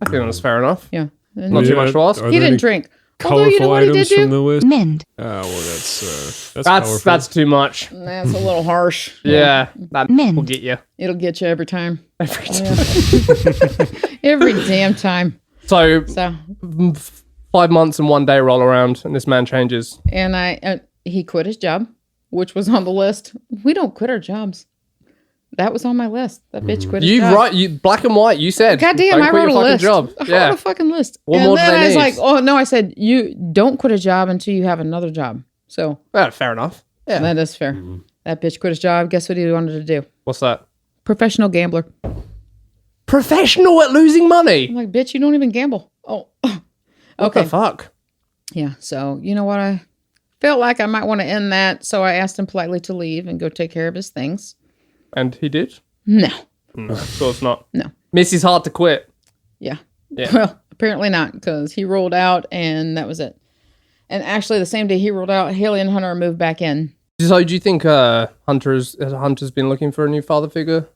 Speaker 1: I think that's fair enough.
Speaker 3: Yeah. And
Speaker 1: Not too
Speaker 2: Yeah,
Speaker 1: much to ask.
Speaker 2: are
Speaker 3: he
Speaker 2: there
Speaker 3: didn't
Speaker 2: any
Speaker 3: drink. Although, you know
Speaker 2: colorful
Speaker 3: what he did
Speaker 2: items
Speaker 3: do?
Speaker 2: from the list?
Speaker 4: Mend.
Speaker 2: Oh, well, that's
Speaker 1: That's
Speaker 2: colorful.
Speaker 1: too much.
Speaker 3: That's a little harsh.
Speaker 1: Yeah, that
Speaker 4: Men.
Speaker 1: will get you.
Speaker 3: It'll get you every time.
Speaker 1: Every time.
Speaker 3: Every damn time.
Speaker 1: So
Speaker 3: So,
Speaker 1: 5 months and 1 day roll around, and this man changes.
Speaker 3: and he quit his job, which was on the list. We don't quit our jobs. That was on my list. That bitch quit his
Speaker 1: You
Speaker 3: job.
Speaker 1: right? You black and white. You said.
Speaker 3: God damn,
Speaker 1: don't
Speaker 3: I
Speaker 1: quit
Speaker 3: wrote a
Speaker 1: your fucking
Speaker 3: list.
Speaker 1: job.
Speaker 3: I
Speaker 1: Yeah.
Speaker 3: wrote a fucking list.
Speaker 1: What
Speaker 3: and
Speaker 1: more do
Speaker 3: then
Speaker 1: they
Speaker 3: I was
Speaker 1: need?
Speaker 3: like, oh no, I said, you don't quit a job until you have another job. So
Speaker 1: Fair enough. Yeah.
Speaker 3: that is fair. That bitch quit his job. Guess what he wanted to do?
Speaker 1: What's that?
Speaker 3: Professional gambler.
Speaker 1: Professional at losing money.
Speaker 3: I'm like, bitch, you don't even gamble. Oh,
Speaker 1: What
Speaker 3: okay.
Speaker 1: the fuck?
Speaker 3: Yeah. So you know what? I felt like I might want to end that. So I asked him politely to leave and go take care of his things.
Speaker 1: And he did?
Speaker 3: No.
Speaker 1: No, of course not.
Speaker 3: No.
Speaker 1: Missy's hard to quit.
Speaker 3: Yeah.
Speaker 1: Yeah.
Speaker 3: Well, apparently not, because he rolled out and that was it. And actually, the same day he rolled out, Haley and Hunter moved back in.
Speaker 1: So do you think Hunter's been looking for a new father figure?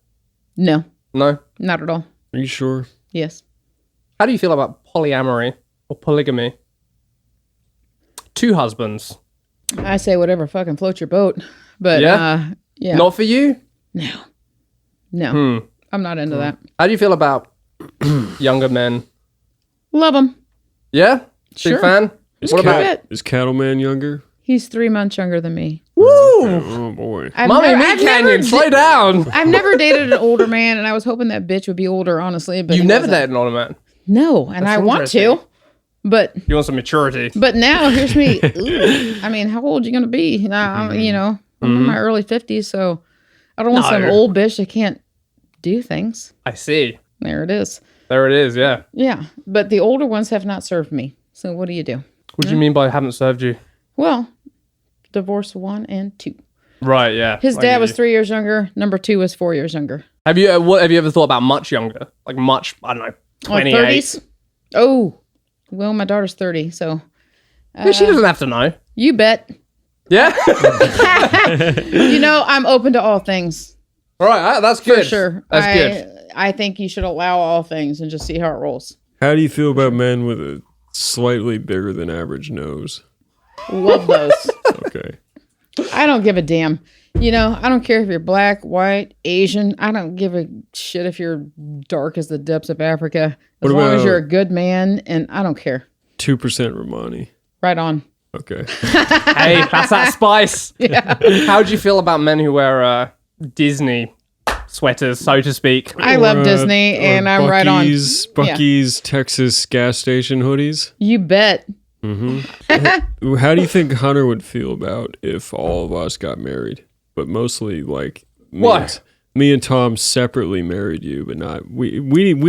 Speaker 3: No,
Speaker 1: No?
Speaker 3: not at all.
Speaker 2: Are you sure?
Speaker 3: Yes.
Speaker 1: How do you feel about polyamory or polygamy? 2 husbands.
Speaker 3: I say whatever fucking floats your boat. But
Speaker 1: Yeah?
Speaker 3: yeah.
Speaker 1: Not for you?
Speaker 3: No. I'm not into that.
Speaker 1: How do you feel about younger men?
Speaker 3: Love him.
Speaker 1: Yeah?
Speaker 3: Sure.
Speaker 1: Big fan?
Speaker 2: Is,
Speaker 1: What about-
Speaker 3: it?
Speaker 2: is Cattleman younger?
Speaker 3: He's 3 months younger than me.
Speaker 1: Woo!
Speaker 2: Oh boy.
Speaker 1: Mommy Meat Canyon, slow down.
Speaker 3: I've never dated an older man, and I was hoping that bitch would be older, honestly. But
Speaker 1: You've
Speaker 3: he
Speaker 1: never
Speaker 3: wasn't.
Speaker 1: dated an older man.
Speaker 3: No, and I want to.
Speaker 1: interesting.
Speaker 3: But
Speaker 1: You want some maturity.
Speaker 3: now here's me. Ooh, I mean, how old are you gonna be? I'm in my early 50s, so I don't want some
Speaker 1: No.
Speaker 3: old bitch that can't do things.
Speaker 1: I see.
Speaker 3: There it is.
Speaker 1: There it is, yeah.
Speaker 3: Yeah, but the older ones have not served me. So what do you do?
Speaker 1: What do you mean by haven't served you?
Speaker 3: Well, divorce 1 and 2.
Speaker 1: Right, yeah.
Speaker 3: His
Speaker 1: I
Speaker 3: dad
Speaker 1: get
Speaker 3: was
Speaker 1: you.
Speaker 3: 3 years younger. Number 2 was 4 years younger.
Speaker 1: Have you ever thought about much younger? Like much, I don't know, 28?
Speaker 3: 30s? Oh, well, my daughter's 30, so
Speaker 1: Yeah, she doesn't have to know.
Speaker 3: you bet.
Speaker 1: Yeah?
Speaker 3: I'm open to all things.
Speaker 1: All right, that's good.
Speaker 3: For sure.
Speaker 1: That's good.
Speaker 3: I think you should allow all things and just see how it rolls.
Speaker 2: How do you feel about men with a slightly bigger than average nose?
Speaker 3: Love those.
Speaker 2: Okay.
Speaker 3: I don't give a damn. I don't care if you're black, white, Asian. I don't give a shit if you're dark as the depths of Africa. As
Speaker 2: What
Speaker 3: long as
Speaker 2: about-
Speaker 3: you're a good man, and I don't care.
Speaker 2: 2% Romani.
Speaker 3: Right on.
Speaker 2: Okay.
Speaker 1: Hey, that's that spice.
Speaker 3: Yeah.
Speaker 1: How do you feel about men who wear Disney sweaters, so to speak?
Speaker 3: I love
Speaker 2: Or,
Speaker 3: Disney,
Speaker 2: or
Speaker 3: and I'm right on.
Speaker 2: Bucky's Texas gas station hoodies.
Speaker 3: You bet.
Speaker 2: How do you think Hunter would feel about if all of us got married, but mostly like me and Tom separately married you, but not we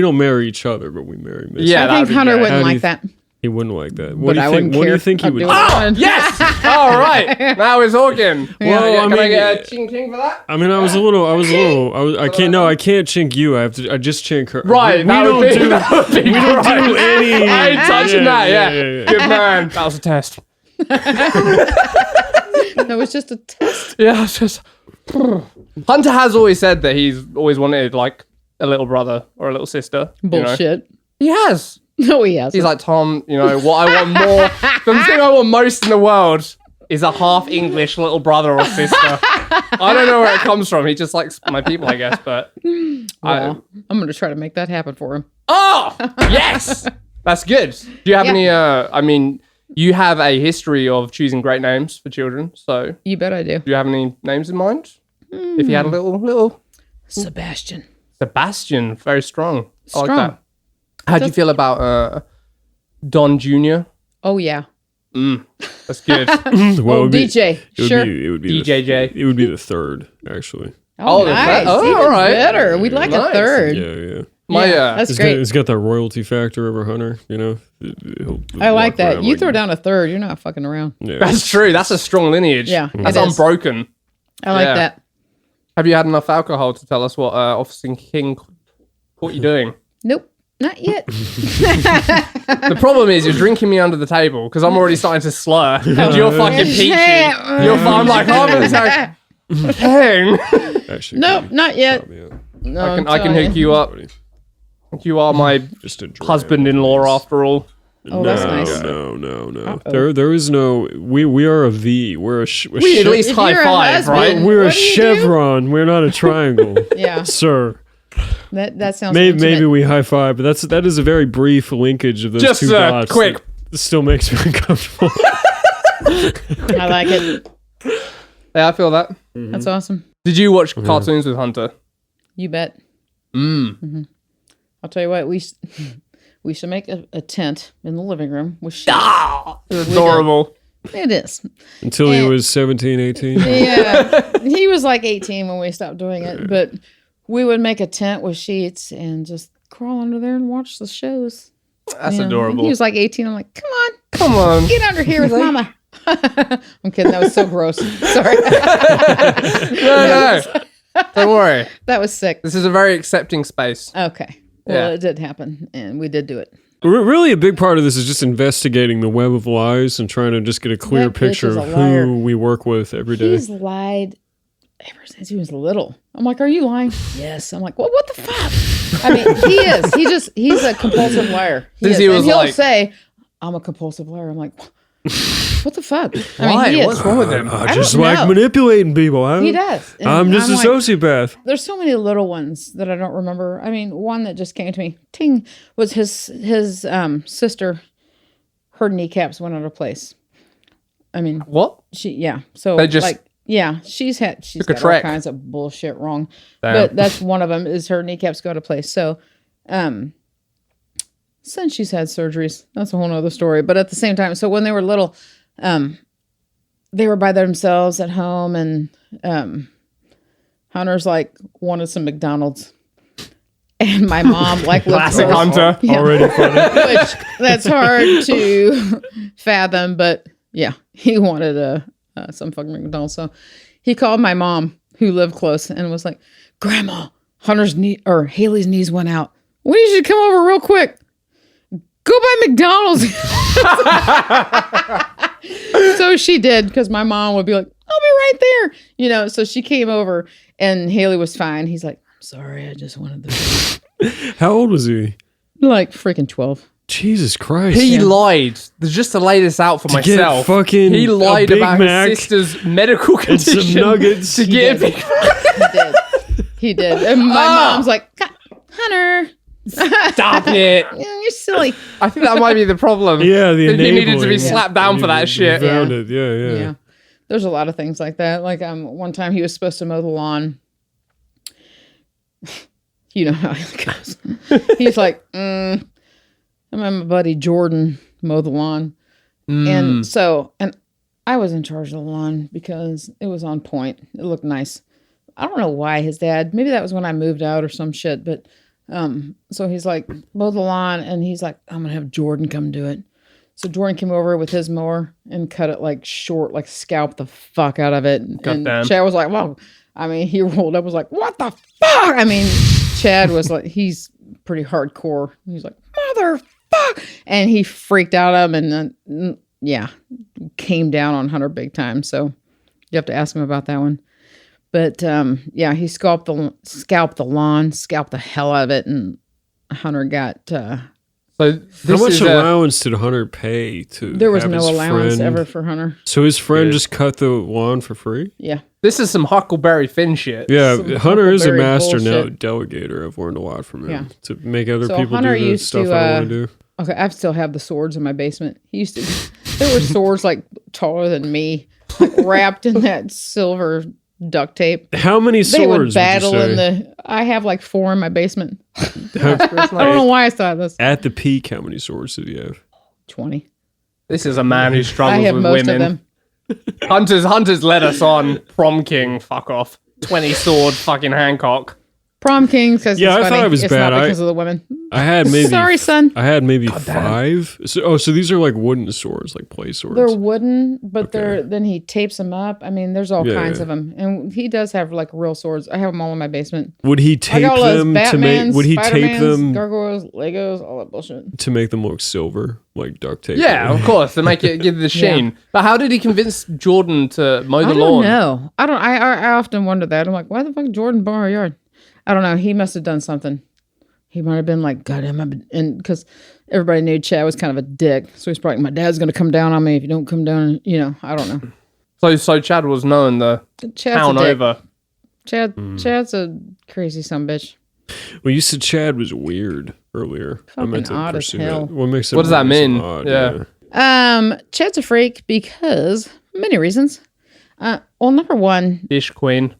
Speaker 2: don't marry each other, but we marry Miss.
Speaker 1: Yeah,
Speaker 3: I
Speaker 1: that
Speaker 3: think
Speaker 1: would be
Speaker 3: Hunter
Speaker 1: great.
Speaker 3: wouldn't
Speaker 2: How do
Speaker 3: like
Speaker 2: you-
Speaker 3: that.
Speaker 2: He wouldn't like that.
Speaker 3: But I wouldn't
Speaker 2: What do you
Speaker 3: care.
Speaker 2: think he
Speaker 3: I'd
Speaker 2: would?
Speaker 3: do it.
Speaker 1: Yes! All right. Now we're talking.
Speaker 2: Well,
Speaker 1: Can I
Speaker 2: I mean,
Speaker 1: get a ching ching for that?
Speaker 2: I mean, I can't chink you. I just chink her.
Speaker 1: Right,
Speaker 2: We
Speaker 1: that
Speaker 2: don't
Speaker 1: would be,
Speaker 2: do.
Speaker 1: that would be
Speaker 2: We don't
Speaker 1: great.
Speaker 2: do any.
Speaker 1: I ain't touching that, yeah.
Speaker 2: yeah.
Speaker 1: Good man. That was a test.
Speaker 3: No, it's just a test.
Speaker 1: Yeah, it's just... Hunter has always said that he's always wanted, like, a little brother or a little sister.
Speaker 3: Bullshit.
Speaker 1: He has.
Speaker 3: No, he hasn't.
Speaker 1: He's like, Tom, what I want more... the thing I want most in the world is a half English little brother or sister. I don't know where it comes from. He just likes my people, I guess, but...
Speaker 3: Well, I'm going to try to make that happen for him.
Speaker 1: Oh! Yes! That's good. Do you have any, you have a history of choosing great names for children, so do
Speaker 3: You bet I do.
Speaker 1: you have any names in mind? If you had a little...
Speaker 3: Sebastian.
Speaker 1: Sebastian, very strong. I like
Speaker 3: Strong.
Speaker 1: that. How do you feel about Don Jr.?
Speaker 3: Oh, yeah.
Speaker 1: That's good.
Speaker 2: Well,
Speaker 3: Oh, DJ. Sure.
Speaker 2: It would be
Speaker 1: DJJ.
Speaker 2: It would be the third, actually.
Speaker 3: Oh,
Speaker 1: the
Speaker 3: nice.
Speaker 1: third- oh,
Speaker 3: Even
Speaker 1: all right.
Speaker 3: better. We'd like a
Speaker 1: Nice.
Speaker 3: third.
Speaker 2: Yeah.
Speaker 1: My
Speaker 3: that's
Speaker 2: It's
Speaker 3: great.
Speaker 2: got that royalty factor over Hunter,
Speaker 3: I like
Speaker 2: walk
Speaker 3: that.
Speaker 2: around
Speaker 3: You
Speaker 2: like-
Speaker 3: throw down a third, you're not fucking around.
Speaker 2: Yeah.
Speaker 1: that's true. That's a strong lineage.
Speaker 3: Yeah,
Speaker 1: That's
Speaker 3: it is.
Speaker 1: unbroken.
Speaker 3: I like
Speaker 1: Yeah.
Speaker 3: that.
Speaker 1: Have you had enough alcohol to tell us what Officer King caught you doing?
Speaker 3: Nope. Not yet.
Speaker 1: The problem is you're drinking me under the table because I'm already starting to slur. And you're fucking peachy. I'm like, oh, I'm gonna say, King.
Speaker 2: Actually,
Speaker 3: Nope, not yet.
Speaker 2: yeah.
Speaker 3: No,
Speaker 1: I can hook you up. You are my
Speaker 2: Just a dram,
Speaker 1: husband-in-law
Speaker 2: please.
Speaker 1: after all.
Speaker 3: Oh, that's nice.
Speaker 2: No. There is no. We are a V. We're a.
Speaker 1: We need at least
Speaker 3: If
Speaker 1: high
Speaker 3: you're a
Speaker 1: five,
Speaker 3: husband-
Speaker 1: right?
Speaker 2: We're a
Speaker 3: What do you do?
Speaker 2: chevron. We're not a triangle,
Speaker 3: Yeah,
Speaker 2: sir.
Speaker 3: that sounds
Speaker 2: Maybe
Speaker 3: intimate.
Speaker 2: we high five, but that is a very brief linkage of those
Speaker 1: Just,
Speaker 2: two dots.
Speaker 1: quick.
Speaker 2: that still makes me uncomfortable.
Speaker 3: I like it.
Speaker 1: Yeah, I feel that.
Speaker 3: That's awesome.
Speaker 1: Did you watch cartoons with Hunter?
Speaker 3: You bet. I'll tell you what, we should make a tent in the living room with sheets.
Speaker 1: Ah, it's adorable.
Speaker 3: It is.
Speaker 2: Until he was 17, 18.
Speaker 3: Yeah. He was like 18 when we stopped doing it. But we would make a tent with sheets and just crawl under there and watch the shows.
Speaker 1: That's adorable.
Speaker 3: He was like 18. I'm like,
Speaker 1: come on.
Speaker 3: Get under here with mama. I'm kidding. That was so gross. Sorry.
Speaker 1: No. Don't worry.
Speaker 3: That was sick.
Speaker 1: This is a very accepting space.
Speaker 3: Okay. Well, it did happen, and we did do it.
Speaker 2: Really, a big part of this is just investigating the web of lies and trying to just get a clear
Speaker 3: That bitch
Speaker 2: picture
Speaker 3: is
Speaker 2: of
Speaker 3: a liar.
Speaker 2: who we work with every day.
Speaker 3: He's lied ever since he was little. I'm like, are you lying? Yes. I'm like, well, what the fuck? I mean, he is. He's a compulsive liar. He'll say, I'm a compulsive liar. I'm like, what the fuck?
Speaker 1: Why?
Speaker 3: He is.
Speaker 1: What's wrong with him?
Speaker 2: I just like manipulating people.
Speaker 3: He does. And
Speaker 2: I'm just a
Speaker 3: like,
Speaker 2: sociopath.
Speaker 3: there's so many little ones that I don't remember. I mean, one that just came to me, ting, was his sister. Her kneecaps went out of place. I mean,
Speaker 1: What?
Speaker 3: So
Speaker 1: They just
Speaker 3: she's
Speaker 1: took a
Speaker 3: got all
Speaker 1: trek.
Speaker 3: kinds of bullshit wrong.
Speaker 1: Damn.
Speaker 3: But that's one of them is her kneecaps go out of place. So, since she's had surgeries, that's a whole nother story. But at the same time, so when they were little, they were by themselves at home, and Hunter's like wanted some McDonald's, and my mom like
Speaker 1: Classic Hunter.
Speaker 2: Already funny.
Speaker 3: which that's hard to fathom, but yeah, he wanted some fucking McDonald's. So he called my mom, who lived close, and was like, "Grandma, Hunter's knee or Haley's knees went out. We should come over real quick. Go buy McDonald's." So she did, because my mom would be like, "I'll be right there," you know. So she came over, and Haley was fine. He's like, "I'm sorry, I just wanted the
Speaker 2: How old was he?
Speaker 3: like freaking 12."
Speaker 2: Jesus Christ.
Speaker 1: He lied. Just to lay this out for
Speaker 2: get
Speaker 1: myself.
Speaker 2: fucking
Speaker 1: he lied
Speaker 2: a Big
Speaker 1: about
Speaker 2: Mac
Speaker 1: his sister's medical
Speaker 2: and
Speaker 1: condition
Speaker 2: some nuggets.
Speaker 1: to get a Big
Speaker 3: He did. And my mom's like, "Hunter,
Speaker 1: Stop it.
Speaker 3: you're silly."
Speaker 1: I think that might be the problem.
Speaker 2: Yeah, the
Speaker 1: He needed to be
Speaker 2: enabling.
Speaker 1: slapped down for that shit.
Speaker 2: Found it. Yeah.
Speaker 3: Yeah. There's a lot of things like that. Like one time he was supposed to mow the lawn. You know how it goes. He's like, I'm having my buddy Jordan mow the lawn. And I was in charge of the lawn because it was on point. It looked nice. I don't know why his dad, maybe that was when I moved out or some shit, but so he's like, mow the lawn, and he's like, "I'm gonna have Jordan come do it." So Jordan came over with his mower and cut it like short, like scalped the fuck out of it. And Chad was like, "Wow." I mean, he rolled up, was like, "What the fuck?" I mean, Chad was like, he's pretty hardcore. He's like, "Motherfuck," and he freaked out of him, and then came down on Hunter big time. So you have to ask him about that one. But he scalped the lawn, scalped the hell out of it, and Hunter got.
Speaker 1: So
Speaker 2: how much allowance did Hunter pay to?
Speaker 3: There was
Speaker 2: have
Speaker 3: no
Speaker 2: his
Speaker 3: allowance
Speaker 2: friend?
Speaker 3: ever for Hunter.
Speaker 2: So his friend just cut the lawn for free?
Speaker 3: Yeah.
Speaker 1: This is some Huckleberry Finn shit.
Speaker 2: Yeah,
Speaker 3: Some
Speaker 2: Hunter is a
Speaker 3: Huckleberry
Speaker 2: master
Speaker 3: bullshit.
Speaker 2: delegator. I've learned a lot from him.
Speaker 3: Yeah.
Speaker 2: To make other
Speaker 3: So
Speaker 2: people
Speaker 3: Hunter
Speaker 2: do the
Speaker 3: used
Speaker 2: stuff
Speaker 3: to,
Speaker 2: I don't want to do.
Speaker 3: Okay, I still have the swords in my basement. He used to. There were swords like taller than me, like, wrapped in that silver duct tape.
Speaker 2: How many
Speaker 3: They would
Speaker 2: swords
Speaker 3: battle
Speaker 2: would you
Speaker 3: in
Speaker 2: say?
Speaker 3: the. I have like 4 in my basement. I don't know why I thought this.
Speaker 2: At the peak, how many swords did he have?
Speaker 3: 20.
Speaker 1: This is a man who
Speaker 3: I
Speaker 1: struggles
Speaker 3: have
Speaker 1: with
Speaker 3: most
Speaker 1: women.
Speaker 3: of them.
Speaker 1: Hunter's led us on. Prom King, fuck off. 20 sword fucking Hancock.
Speaker 3: Prom King says
Speaker 2: Yeah,
Speaker 3: it's
Speaker 2: I
Speaker 3: funny.
Speaker 2: thought it was
Speaker 3: it's
Speaker 2: bad.
Speaker 3: not because of the women.
Speaker 2: I had maybe.
Speaker 3: Sorry, son.
Speaker 2: I had maybe 5. So these are like wooden swords, like play swords.
Speaker 3: They're wooden, but then he tapes them up. I mean, there's all kinds
Speaker 2: Yeah.
Speaker 3: of them, and he does have like real swords. I have them all in my basement.
Speaker 2: Would he
Speaker 3: I
Speaker 2: tape
Speaker 3: got all those
Speaker 2: them to make?
Speaker 3: Batmans,
Speaker 2: Would he tape
Speaker 3: Spider-Mans,
Speaker 2: them
Speaker 3: gargoyles, Legos, all that bullshit.
Speaker 2: to make them look silver, like duct tape?
Speaker 1: Yeah, of course, to make it give the sheen. But how did he convince Jordan to mow the
Speaker 3: I
Speaker 1: lawn?
Speaker 3: don't know. I often wonder that. I'm like, why the fuck Jordan borrow our yard? I don't know. He must have done something. He might have been like, "Goddamn," and because everybody knew Chad was kind of a dick, so he's probably, "My dad's gonna come down on me if you don't come down." You know, I don't know.
Speaker 1: So Chad was known the
Speaker 3: Chad's
Speaker 1: town
Speaker 3: a dick.
Speaker 1: over.
Speaker 3: Chad's a crazy sumbitch.
Speaker 2: Well, you said Chad was weird earlier. I meant to
Speaker 3: Fucking odd as
Speaker 2: pursue
Speaker 3: hell.
Speaker 2: that. What makes it?
Speaker 1: What does that
Speaker 2: weird so
Speaker 1: mean?
Speaker 2: odd?
Speaker 1: Yeah.
Speaker 3: Chad's a freak because many reasons. Well, number one,
Speaker 1: Dish queen.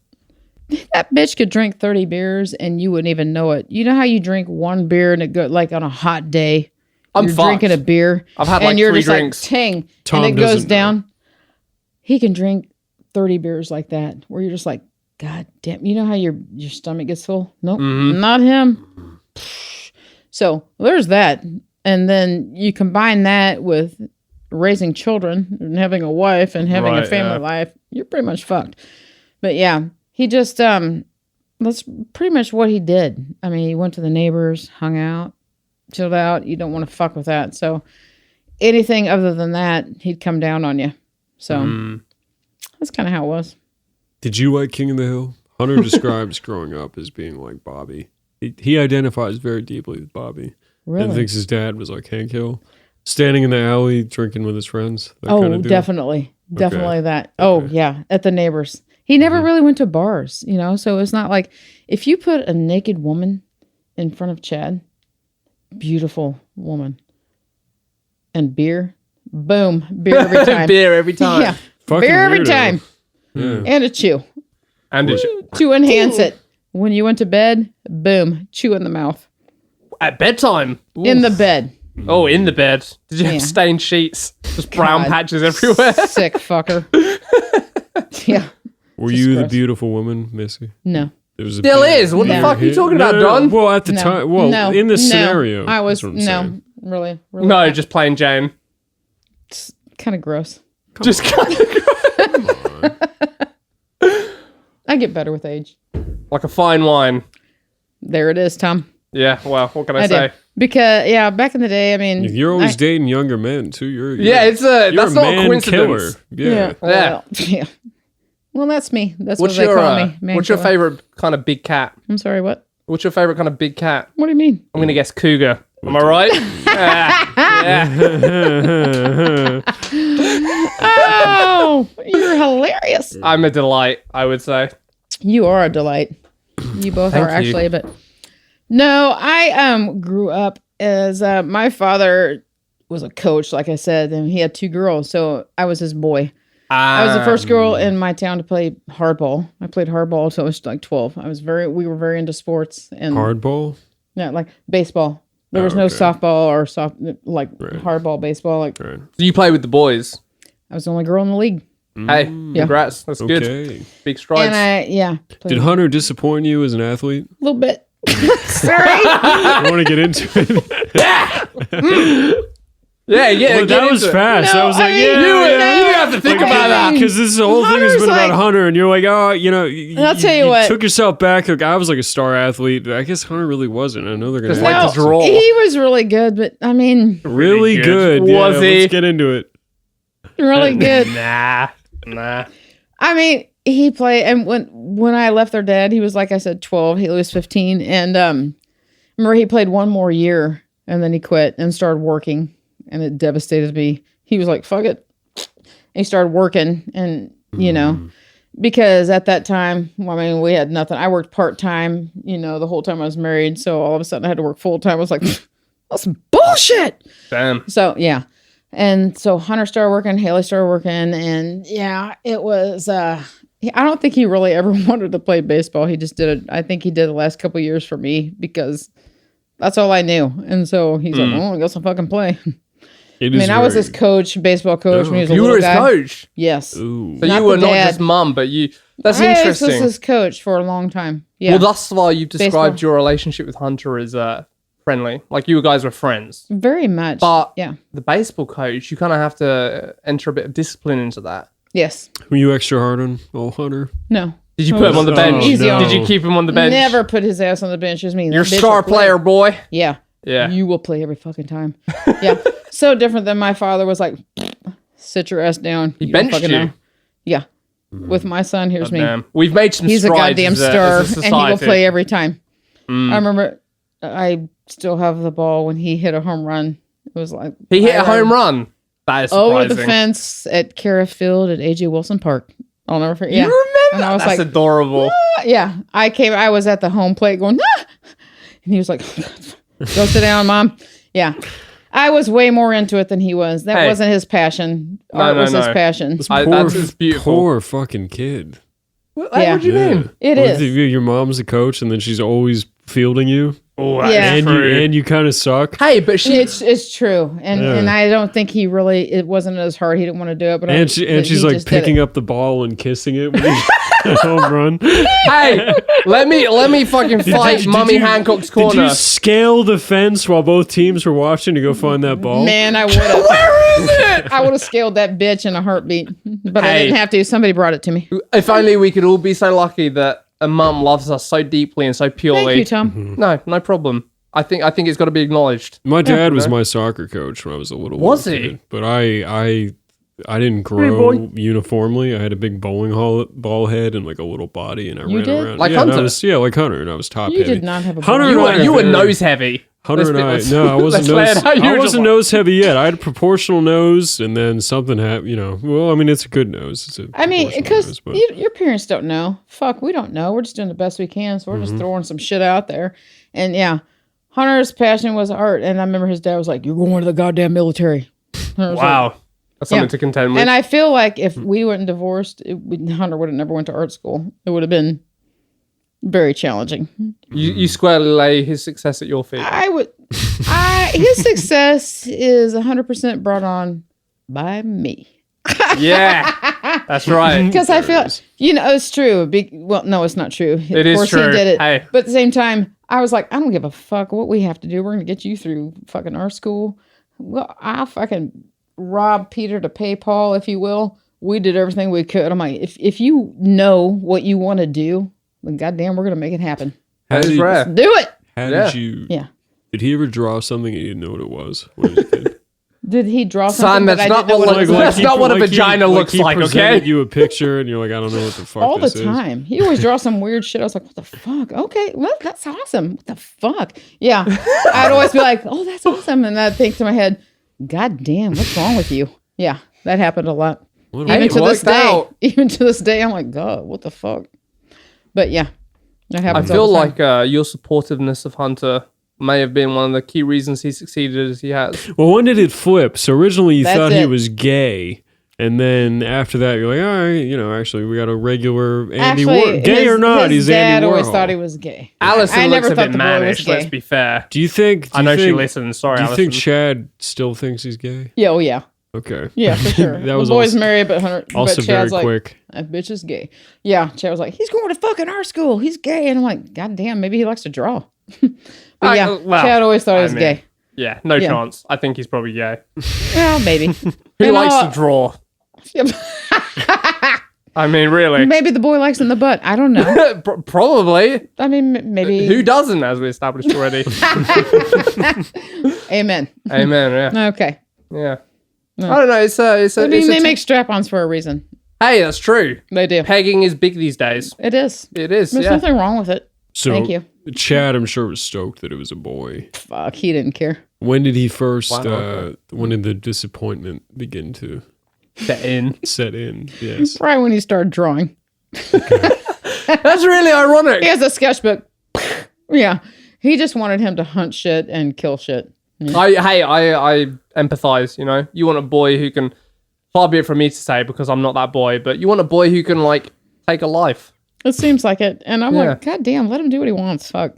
Speaker 3: that bitch could drink 30 beers and you wouldn't even know it. You know how you drink one beer and it go like on a hot day,
Speaker 1: I'm
Speaker 3: you're
Speaker 1: fucked.
Speaker 3: drinking a beer.
Speaker 1: I've had
Speaker 3: and
Speaker 1: like
Speaker 3: you're
Speaker 1: 3
Speaker 3: just
Speaker 1: drinks.
Speaker 3: like ting,
Speaker 2: Tom
Speaker 3: and it goes
Speaker 2: doesn't know.
Speaker 3: down. he can drink 30 beers like that, where you're just like, God damn, you know how your stomach gets full? Nope, not him. So there's that. And then you combine that with raising children and having a wife and having a family life, you're pretty much fucked. But yeah, he just, that's pretty much what he did. I mean, he went to the neighbors, hung out, chilled out. You don't want to fuck with that. So anything other than that, he'd come down on you. So that's kind of how it was.
Speaker 2: Did you like King of the Hill? Hunter describes growing up as being like Bobby. He identifies very deeply with Bobby.
Speaker 3: Really?
Speaker 2: And thinks his dad was like Hank Hill. Standing in the alley, drinking with his friends. That kind of deal?
Speaker 3: Definitely. Definitely that. Oh, yeah. At the neighbors. He never really went to bars, you know? So it's not like, if you put a naked woman in front of Chad, beautiful woman, and beer, boom, beer every time.
Speaker 1: Beer every time.
Speaker 3: Yeah.
Speaker 2: Fucking
Speaker 3: Beer every
Speaker 2: weirdo.
Speaker 3: time.
Speaker 2: Yeah.
Speaker 3: And a chew.
Speaker 1: And
Speaker 3: To enhance it. When you went to bed, boom, chew in the mouth.
Speaker 1: at bedtime.
Speaker 3: In the bed.
Speaker 1: Oh, in the bed. Did you
Speaker 3: Yeah.
Speaker 1: have stained sheets? Just brown
Speaker 3: God.
Speaker 1: patches everywhere.
Speaker 3: Sick fucker. Yeah.
Speaker 2: Were
Speaker 3: Just
Speaker 2: you the
Speaker 3: gross.
Speaker 2: beautiful woman, Missy?
Speaker 3: No.
Speaker 2: There was a
Speaker 1: Still
Speaker 2: big-
Speaker 1: is. What the
Speaker 3: No.
Speaker 1: fuck are you talking about,
Speaker 2: No,
Speaker 1: Don?
Speaker 2: Well, at the
Speaker 3: No.
Speaker 2: time, well,
Speaker 3: No.
Speaker 2: in this
Speaker 3: No.
Speaker 2: scenario,
Speaker 3: I was,
Speaker 2: that's what I'm
Speaker 3: no.
Speaker 2: saying.
Speaker 3: Really
Speaker 1: No,
Speaker 3: not.
Speaker 1: just plain Jane.
Speaker 3: It's kind of gross.
Speaker 1: Just kind of
Speaker 3: I get better with age.
Speaker 1: like a fine wine.
Speaker 3: There it is, Tom.
Speaker 1: Yeah, well, what can I
Speaker 3: I
Speaker 1: say?
Speaker 3: do. Because, yeah, back in the day, I mean.
Speaker 2: You're always dating younger men too. You're
Speaker 1: Yeah, it's a
Speaker 2: you're
Speaker 1: that's
Speaker 2: a
Speaker 1: not a
Speaker 2: man
Speaker 1: coincidence.
Speaker 2: killer. Yeah.
Speaker 3: Well, yeah. Well, that's me. That's
Speaker 1: What's
Speaker 3: what they
Speaker 1: your
Speaker 3: call me. Man
Speaker 1: what's your
Speaker 3: killer.
Speaker 1: favorite kind of big cat?
Speaker 3: I'm sorry, what?
Speaker 1: What's your favorite kind of big cat?
Speaker 3: What do you mean?
Speaker 1: I'm gonna guess cougar. Am I right? Yeah.
Speaker 3: Oh, you're hilarious.
Speaker 1: I'm a delight, I would say.
Speaker 3: You are a delight. You both
Speaker 1: Thank
Speaker 3: are
Speaker 1: you.
Speaker 3: actually, but no, I grew up as my father was a coach, like I said, and he had two girls, so I was his boy. I was the first girl in my town to play hardball. I played hardball until I was like 12. We were very into sports and
Speaker 2: Hardball.
Speaker 3: yeah, like baseball. There was
Speaker 2: Oh,
Speaker 3: no
Speaker 2: okay.
Speaker 3: softball or
Speaker 2: Right.
Speaker 3: hardball, baseball. Like
Speaker 2: Right.
Speaker 1: So you play with the boys.
Speaker 3: I was the only girl in the league.
Speaker 1: Hey, congrats. That's good.
Speaker 2: Okay.
Speaker 1: Big strides.
Speaker 3: And played
Speaker 2: Did Hunter disappoint you as an athlete?
Speaker 3: a little bit. Sorry.
Speaker 2: I want to get into it.
Speaker 1: yeah, yeah.
Speaker 2: Well, that was fast.
Speaker 3: No,
Speaker 2: I was
Speaker 3: I
Speaker 2: like,
Speaker 3: mean,
Speaker 2: yeah,
Speaker 1: You
Speaker 2: yeah.
Speaker 1: didn't have to think
Speaker 3: Okay.
Speaker 1: about that.
Speaker 2: Because this whole thing has
Speaker 3: Hunter's
Speaker 2: been about
Speaker 3: like-
Speaker 2: Hunter, and you're like, oh, you know,
Speaker 3: I'll tell you what.
Speaker 2: took yourself back. Like, I was like a star athlete. I guess Hunter really wasn't. I know they're gonna
Speaker 1: Just
Speaker 2: have
Speaker 1: like
Speaker 3: No,
Speaker 1: to draw.
Speaker 3: he was really good, but I mean,
Speaker 2: really good.
Speaker 1: Was
Speaker 2: Yeah,
Speaker 1: he?
Speaker 2: Let's get into it.
Speaker 3: really good.
Speaker 1: Nah.
Speaker 3: I mean, he played, and when I left their dad, he was like I said, 12. He was 15, and remember he played one more year, and then he quit and started working, and it devastated me. He was like, "Fuck it," and he started working, and you know, because at that time, well, I mean, we had nothing. I worked part time, you know, the whole time I was married, so all of a sudden I had to work full time. I was like, "That's bullshit."
Speaker 1: Damn.
Speaker 3: So yeah. And so Hunter started working, Haley started working, and yeah, it was I don't think he really ever wanted to play baseball. He just did it. I think he did the last couple of years for me because that's all I knew. And so he's like, "Oh, I guess I'll fucking play." I mean, I was his coach, baseball coach, when he was a
Speaker 1: You
Speaker 3: little
Speaker 1: were his
Speaker 3: guy.
Speaker 1: coach.
Speaker 3: Yes.
Speaker 2: Ooh.
Speaker 1: So
Speaker 3: Not
Speaker 1: you were
Speaker 3: the
Speaker 1: not
Speaker 3: dad.
Speaker 1: just mum, but you. That's
Speaker 3: I was
Speaker 1: interesting.
Speaker 3: his coach for a long time. Yeah.
Speaker 1: Well, thus far you've described
Speaker 3: Baseball.
Speaker 1: your relationship with Hunter as friendly. Like you guys were friends.
Speaker 3: Very much.
Speaker 1: But
Speaker 3: yeah.
Speaker 1: the baseball coach, you kind of have to enter a bit of discipline into that.
Speaker 3: Yes.
Speaker 2: Were you extra hard on old Hunter?
Speaker 3: No.
Speaker 1: Did you put him on the
Speaker 2: Oh,
Speaker 1: bench?
Speaker 3: Easy on
Speaker 1: Did you keep him on the bench?
Speaker 3: Never put his ass on the bench. It was me.
Speaker 1: You're a
Speaker 3: That bitch
Speaker 1: star
Speaker 3: will play.
Speaker 1: player, boy.
Speaker 3: Yeah.
Speaker 1: Yeah.
Speaker 3: You will play every fucking time. Yeah. So different than my father was like, sit your ass down.
Speaker 1: He
Speaker 3: You don't
Speaker 1: benched
Speaker 3: fucking
Speaker 1: you.
Speaker 3: know. Yeah. With my son, here's me.
Speaker 1: Damn. We've made some
Speaker 3: He's a
Speaker 1: strides
Speaker 3: goddamn
Speaker 1: as
Speaker 3: star,
Speaker 1: as a
Speaker 3: and he will
Speaker 1: society.
Speaker 3: play every time. I remember I still have the ball when he hit a home run. It was like
Speaker 1: He hit a home run. That is surprising.
Speaker 3: over the fence at Cara Field at AJ Wilson Park. I'll never forget.
Speaker 1: You
Speaker 3: Yeah.
Speaker 1: remember?
Speaker 3: And I was
Speaker 1: That's
Speaker 3: like,
Speaker 1: adorable.
Speaker 3: yeah. I was at the home plate going, ah! And he was like, go sit down, Mom. Yeah. I was way more into it than he was. That
Speaker 1: Hey.
Speaker 3: wasn't his passion.
Speaker 1: No,
Speaker 3: Art
Speaker 1: no,
Speaker 3: was his
Speaker 1: no.
Speaker 3: passion.
Speaker 1: That's just beautiful.
Speaker 2: Poor fucking kid.
Speaker 1: What,
Speaker 3: Yeah.
Speaker 1: what do you mean?
Speaker 3: It
Speaker 2: What
Speaker 3: is.
Speaker 2: if your mom's the coach and then she's always fielding you?
Speaker 1: Oh,
Speaker 3: Yeah.
Speaker 2: and you kind of suck.
Speaker 1: Hey, but she.
Speaker 3: It's true, and I don't think he really. It wasn't as hard. He didn't want to do it, but
Speaker 2: She's like picking up the ball and kissing it when he's home run.
Speaker 1: Hey, let me fucking fight Mummy Hancock's corner.
Speaker 2: Did you scale the fence while both teams were watching to go find that ball?
Speaker 3: Man, I would have.
Speaker 1: Where is it?
Speaker 3: I would have scaled that bitch in a heartbeat, but I didn't have to. Somebody brought it to me.
Speaker 1: If only we could all be so lucky that a mum loves us so deeply and so purely.
Speaker 3: Thank you, Tom.
Speaker 1: No problem. I think it's got to be acknowledged.
Speaker 2: My dad was my soccer coach when I was a little.
Speaker 1: Was
Speaker 2: little
Speaker 1: he?
Speaker 2: Kid, but I didn't grow uniformly. I had a big bowling ball head and like a little body, and I ran around.
Speaker 1: Like
Speaker 2: Hunter?
Speaker 1: Like
Speaker 2: Hunter, and I was top
Speaker 3: You
Speaker 2: heavy.
Speaker 3: did not have a
Speaker 2: Hunter.
Speaker 1: You were nose heavy.
Speaker 2: Hunter and I, no, I wasn't nose heavy yet. I had a proportional nose, and then something happened. Well, I mean, it's a good nose.
Speaker 3: Because your parents don't know. Fuck, we don't know. We're just doing the best we can, so we're just throwing some shit out there. And yeah, Hunter's passion was art, and I remember his dad was like, "You're going to the goddamn military."
Speaker 1: Wow, that's something to contend with.
Speaker 3: And I feel like if we weren't divorced, Hunter would have never went to art school. It would have been very challenging.
Speaker 1: You squarely lay his success at your feet.
Speaker 3: His success is 100% brought on by me.
Speaker 1: Yeah, that's right.
Speaker 3: Because I feel, it's true. Well, no, it's not true.
Speaker 1: It is true.
Speaker 3: He did it.
Speaker 1: Hey.
Speaker 3: But at the same time, I was like, I don't give a fuck what we have to do. We're going to get you through fucking art school. Well, I'll fucking rob Peter to pay Paul, if you will. We did everything we could. I'm like, if you know what you want to do, then goddamn, we're going to make it happen.
Speaker 1: That is rare.
Speaker 3: Let's do it.
Speaker 2: How did you?
Speaker 3: Yeah.
Speaker 2: Did he ever draw something and you didn't know what it was? When he was a kid?
Speaker 3: Did he draw
Speaker 1: Son,
Speaker 3: something
Speaker 1: that's not what a vagina looks like, okay?
Speaker 2: You a picture and you're like, I don't know what the fuck
Speaker 3: all
Speaker 2: this
Speaker 3: the time. He always draws some weird shit. I was like, what the fuck? Okay, well, that's awesome. What the fuck? Yeah. I'd always be like, oh, that's awesome. And I'd think to my head, God damn, what's wrong with you? Yeah, that happened a lot. Even to this day, I'm like, God, what the fuck? But yeah, that happens.
Speaker 1: I feel like your supportiveness of Hunter may have been one of the key reasons he succeeded as he has.
Speaker 2: Well, when did it flip? So originally you thought he was gay, and then after that you're like, all right, actually we got a regular Andy Warhol. Gay or not, he's Andy Warhol.
Speaker 3: Dad always thought he was gay.
Speaker 1: Allison looks a bit mannish, let's be fair.
Speaker 2: Do you think...
Speaker 1: I know she listens, sorry, Allison.
Speaker 2: Do you think Chad still thinks he's gay?
Speaker 3: Yeah, oh yeah.
Speaker 2: Okay.
Speaker 3: Yeah, for sure.
Speaker 2: That was
Speaker 3: the boy's married, but Chad's
Speaker 2: very
Speaker 3: like,
Speaker 2: quick.
Speaker 3: That bitch is gay. Yeah, Chad was like, he's going to fucking art school. He's gay. And I'm like, God damn, maybe he likes to draw. But Chad always thought he was gay.
Speaker 1: Yeah, no chance. I think he's probably gay.
Speaker 3: Well, maybe.
Speaker 1: Who likes to draw? I mean, really.
Speaker 3: Maybe the boy likes in the butt. I don't know.
Speaker 1: Probably.
Speaker 3: I mean, maybe.
Speaker 1: Who doesn't, as we established already?
Speaker 3: Amen.
Speaker 1: Amen, yeah.
Speaker 3: Okay.
Speaker 1: Yeah. No. I don't know.
Speaker 3: They make strap-ons for a reason.
Speaker 1: Hey, that's true.
Speaker 3: They do.
Speaker 1: Pegging is big these days.
Speaker 3: It is.
Speaker 1: There's
Speaker 3: nothing wrong with it.
Speaker 2: So,
Speaker 3: thank you.
Speaker 2: Chad, I'm sure, was stoked that it was a boy.
Speaker 3: Fuck, he didn't care.
Speaker 2: When did he first, when did the disappointment begin to
Speaker 1: set in?
Speaker 2: Yes.
Speaker 3: Right when he started drawing.
Speaker 1: That's really ironic.
Speaker 3: He has a sketchbook. Yeah. He just wanted him to hunt shit and kill shit. Yeah.
Speaker 1: I empathize, You want a boy who can, far be it from me to say because I'm not that boy, but you want a boy who can, take a life.
Speaker 3: It seems like it. And I'm like, God damn, let him do what he wants. Fuck.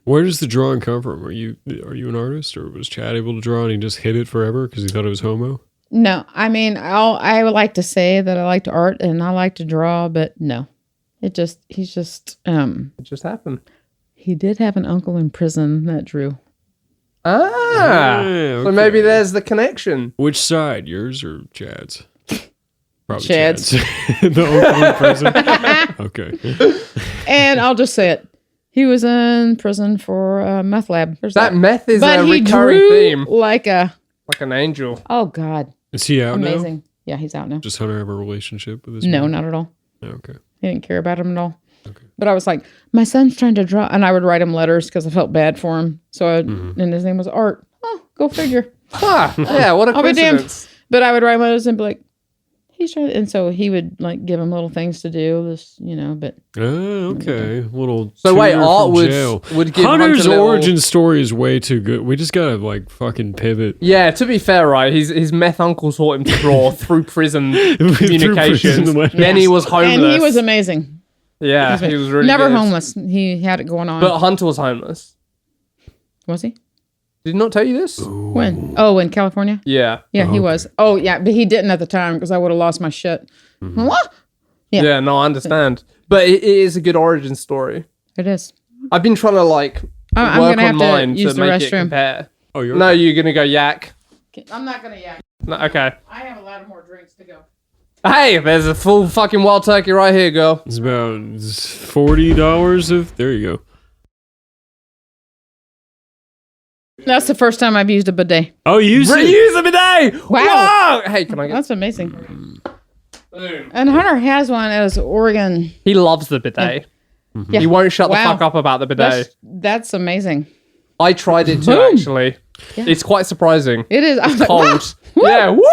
Speaker 2: Where does the drawing come from? Are you an artist, or was Chad able to draw and he just hid it forever because he thought it was homo?
Speaker 3: No, I mean, I would like to say that I like to art and I like to draw, but no. It just
Speaker 1: happened.
Speaker 3: He did have an uncle in prison that drew.
Speaker 1: Okay. So maybe there's the connection.
Speaker 2: Which side, yours or Chad's? Probably
Speaker 3: Chad's.
Speaker 2: The uncle in prison. Okay.
Speaker 3: And I'll just say it. He was in prison for meth lab.
Speaker 1: That meth is a recurring theme.
Speaker 3: Like
Speaker 1: an angel.
Speaker 3: Oh God.
Speaker 2: Is he out now?
Speaker 3: Amazing. Yeah, he's out now.
Speaker 2: Does Hunter have a relationship with his
Speaker 3: No,
Speaker 2: man?
Speaker 3: not at all.
Speaker 2: Oh, okay.
Speaker 3: He didn't care about him at all.
Speaker 2: Okay.
Speaker 3: But I was like, my son's trying to draw. And I would write him letters because I felt bad for him. So and his name was Art. Oh, go figure.
Speaker 1: Yeah, what a coincidence.
Speaker 3: But I would write letters and be like, he's trying to, and so he would give him little things to do, but.
Speaker 2: Oh, okay. Little.
Speaker 1: So wait, Art would give
Speaker 2: Hunter's origin story is way too good. We just gotta fucking pivot.
Speaker 1: Yeah, to be fair, right? His meth uncle taught him to draw through prison communications. Then he was homeless.
Speaker 3: And he was amazing.
Speaker 1: Yeah, he was really
Speaker 3: never
Speaker 1: good.
Speaker 3: homeless. He had it going on.
Speaker 1: But Hunter was homeless.
Speaker 3: Was he?
Speaker 1: Did he not tell you this?
Speaker 3: When? Oh, in California?
Speaker 1: Yeah.
Speaker 3: Yeah, he was. Oh, yeah, but he didn't at the time because I would have lost my shit. What?
Speaker 1: Yeah, no, I understand. But it is a good origin story.
Speaker 3: It is.
Speaker 1: I've been trying to like
Speaker 3: I'm
Speaker 1: work
Speaker 3: gonna
Speaker 1: on
Speaker 3: have to
Speaker 1: mine
Speaker 3: use
Speaker 1: to
Speaker 3: the
Speaker 1: make it
Speaker 3: restroom.
Speaker 1: compare.
Speaker 2: Oh, you're
Speaker 1: No, you're gonna go yak.
Speaker 3: I'm not going to yak.
Speaker 1: No, okay.
Speaker 3: I have a lot of more drinks to go.
Speaker 1: Hey, there's a full fucking wild turkey right here, girl.
Speaker 2: It's about $40 of. There you go.
Speaker 3: That's the first time I've used a bidet.
Speaker 2: Oh, you used it.
Speaker 1: Reuse a bidet.
Speaker 3: Wow.
Speaker 1: Whoa! Hey, can I get?
Speaker 3: That's amazing.
Speaker 1: Boom.
Speaker 3: And Hunter has one as Oregon.
Speaker 1: He loves the bidet.
Speaker 3: Yeah.
Speaker 1: He won't shut the
Speaker 3: Wow.
Speaker 1: fuck up about the bidet.
Speaker 3: That's amazing.
Speaker 1: I tried it too,
Speaker 3: Boom.
Speaker 1: actually.
Speaker 3: Yeah.
Speaker 1: It's quite surprising.
Speaker 3: It is. I'm like,
Speaker 1: Cold.
Speaker 3: wow.
Speaker 1: Yeah. Woo!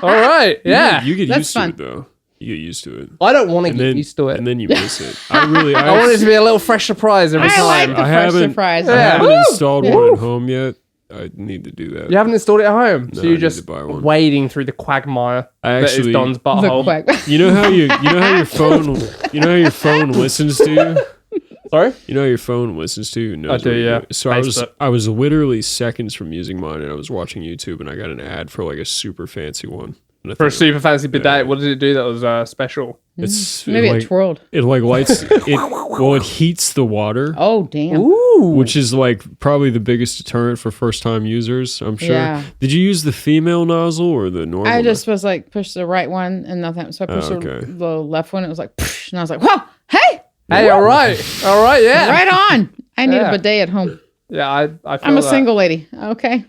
Speaker 1: All right. Yeah.
Speaker 2: You get
Speaker 3: That's
Speaker 2: used
Speaker 3: fun.
Speaker 2: to it though. You get used to it.
Speaker 1: I don't want to
Speaker 2: And
Speaker 1: get
Speaker 2: then,
Speaker 1: used to it.
Speaker 2: and then you miss it. I
Speaker 1: I want it to be a little fresh surprise every
Speaker 3: I
Speaker 1: time.
Speaker 3: like the
Speaker 2: I
Speaker 3: fresh
Speaker 2: haven't-
Speaker 3: surprise.
Speaker 2: I
Speaker 1: Yeah.
Speaker 2: haven't
Speaker 1: Woo!
Speaker 2: installed
Speaker 3: Yeah.
Speaker 2: one at home yet. I need to do that.
Speaker 1: You haven't installed it at home, so
Speaker 2: No, I
Speaker 1: you're
Speaker 2: need
Speaker 1: just
Speaker 2: to buy one.
Speaker 1: wading through the quagmire
Speaker 2: I
Speaker 1: that is
Speaker 2: actually-
Speaker 1: Don's
Speaker 3: The
Speaker 1: butthole.
Speaker 3: quack.
Speaker 2: You know how your phone listens to you.
Speaker 1: Sorry?
Speaker 2: You know how your phone listens to you. Knows
Speaker 1: I do,
Speaker 2: what you're
Speaker 1: yeah.
Speaker 2: doing. So
Speaker 1: Facebook.
Speaker 2: I was literally seconds from using mine, and I was watching YouTube, and I got an ad for like a super fancy one. And I
Speaker 1: For a
Speaker 2: thought,
Speaker 1: super fancy bidet,
Speaker 2: Yeah.
Speaker 1: what did it do that was special?
Speaker 2: it's
Speaker 3: Maybe
Speaker 2: like,
Speaker 3: it twirled.
Speaker 2: it like lights. It heats the water.
Speaker 3: Oh, damn.
Speaker 1: Ooh.
Speaker 2: Which is like probably the biggest deterrent for first time users, I'm sure.
Speaker 3: Yeah.
Speaker 2: Did you use the female nozzle or the normal?
Speaker 3: I just was like, push the right one and nothing. So I pushed
Speaker 2: okay.
Speaker 3: the left one. It was like, psh, and I was like, whoa, hey,
Speaker 1: Hey, all right. All right, yeah.
Speaker 3: right on. I need
Speaker 1: Yeah.
Speaker 3: a bidet at home.
Speaker 1: Yeah, I feel
Speaker 3: I'm a
Speaker 1: that.
Speaker 3: single lady. Okay.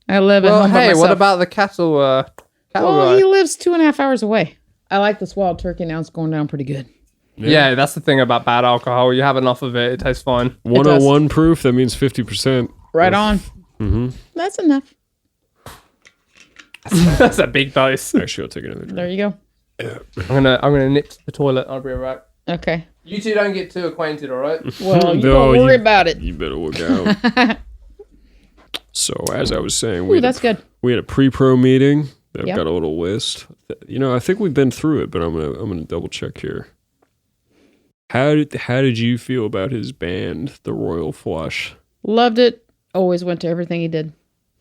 Speaker 3: I live at
Speaker 1: Well,
Speaker 3: home by
Speaker 1: hey,
Speaker 3: myself.
Speaker 1: what about the cattle
Speaker 3: Well,
Speaker 1: guy?
Speaker 3: he lives 2.5 hours away. I like this wild turkey now. It's going down pretty good.
Speaker 1: Yeah, that's the thing about bad alcohol. You have enough of it, it tastes fine.
Speaker 2: 101 proof, that means 50%.
Speaker 3: Right on.
Speaker 2: Mm-hmm.
Speaker 3: That's enough.
Speaker 1: That's a big dose.
Speaker 2: Actually, I'll take another drink.
Speaker 3: There you go.
Speaker 1: I'm gonna nip to the toilet. I'll be right back.
Speaker 3: Okay.
Speaker 1: You two don't get too acquainted, all right?
Speaker 3: Well, you
Speaker 2: No,
Speaker 3: don't worry about it.
Speaker 2: You better look out. So, as I was saying,
Speaker 3: Ooh, that's good.
Speaker 2: we had a pre-pro meeting. I've
Speaker 3: Yep.
Speaker 2: got a little list. You know, I think we've been through it, but I'm gonna double check here. How did you feel about his band, the Royal Flush?
Speaker 3: Loved it. Always went to everything he did.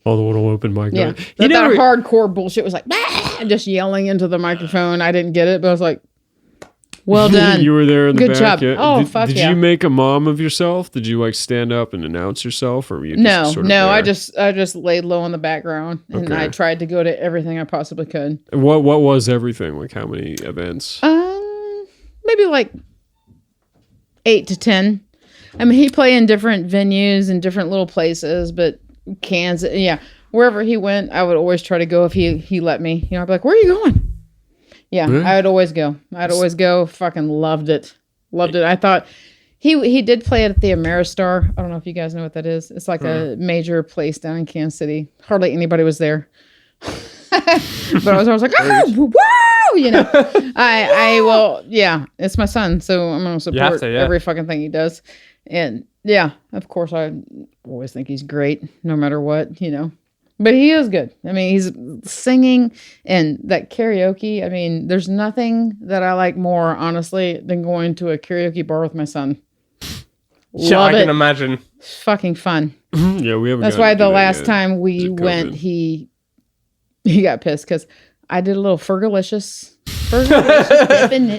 Speaker 2: Oh, the little open mic.
Speaker 3: Yeah.
Speaker 2: night.
Speaker 3: That
Speaker 2: never-
Speaker 3: hardcore bullshit was like, "Bah!" just yelling into the microphone. I didn't get it, but I was like, well done.
Speaker 2: You were there in the
Speaker 3: Good
Speaker 2: back.
Speaker 3: job.
Speaker 2: Yeah.
Speaker 3: Oh,
Speaker 2: did,
Speaker 3: fuck
Speaker 2: did
Speaker 3: yeah.
Speaker 2: you make a mom of yourself? Did you like stand up and announce yourself, or were you just
Speaker 3: No,
Speaker 2: sort of
Speaker 3: no, I
Speaker 2: there?
Speaker 3: just laid low in the background and
Speaker 2: Okay.
Speaker 3: I tried to go to everything I possibly could.
Speaker 2: What was everything? Like how many events?
Speaker 3: Maybe like 8 to 10. I mean, he played in different venues and different little places, but Kansas, yeah, wherever he went, I would always try to go if he let me. You know, I'd be like, "Where are you going?" Yeah, I would always go. Fucking loved it. Loved it. I thought he did play it at the Ameristar. I don't know if you guys know what that is. It's like a major place down in Kansas City. Hardly anybody was there. But I was like, "Oh, woo!" You know, I will. Yeah, it's my son, so I'm gonna support
Speaker 1: to, yeah.
Speaker 3: every fucking thing he does. And yeah, of course, I always think he's great, no matter what. You know. But he is good. I mean, he's singing and that karaoke. I mean, there's nothing that I like more, honestly, than going to a karaoke bar with my son.
Speaker 1: Yeah,
Speaker 3: Love
Speaker 1: I
Speaker 3: it.
Speaker 1: can imagine.
Speaker 3: It's fucking fun.
Speaker 2: Yeah, we haven't.
Speaker 3: That's
Speaker 2: gotten
Speaker 3: why
Speaker 2: to do
Speaker 3: the
Speaker 2: that
Speaker 3: last
Speaker 2: yet.
Speaker 3: time we
Speaker 2: COVID.
Speaker 3: went, he got pissed because I did a little Fergalicious.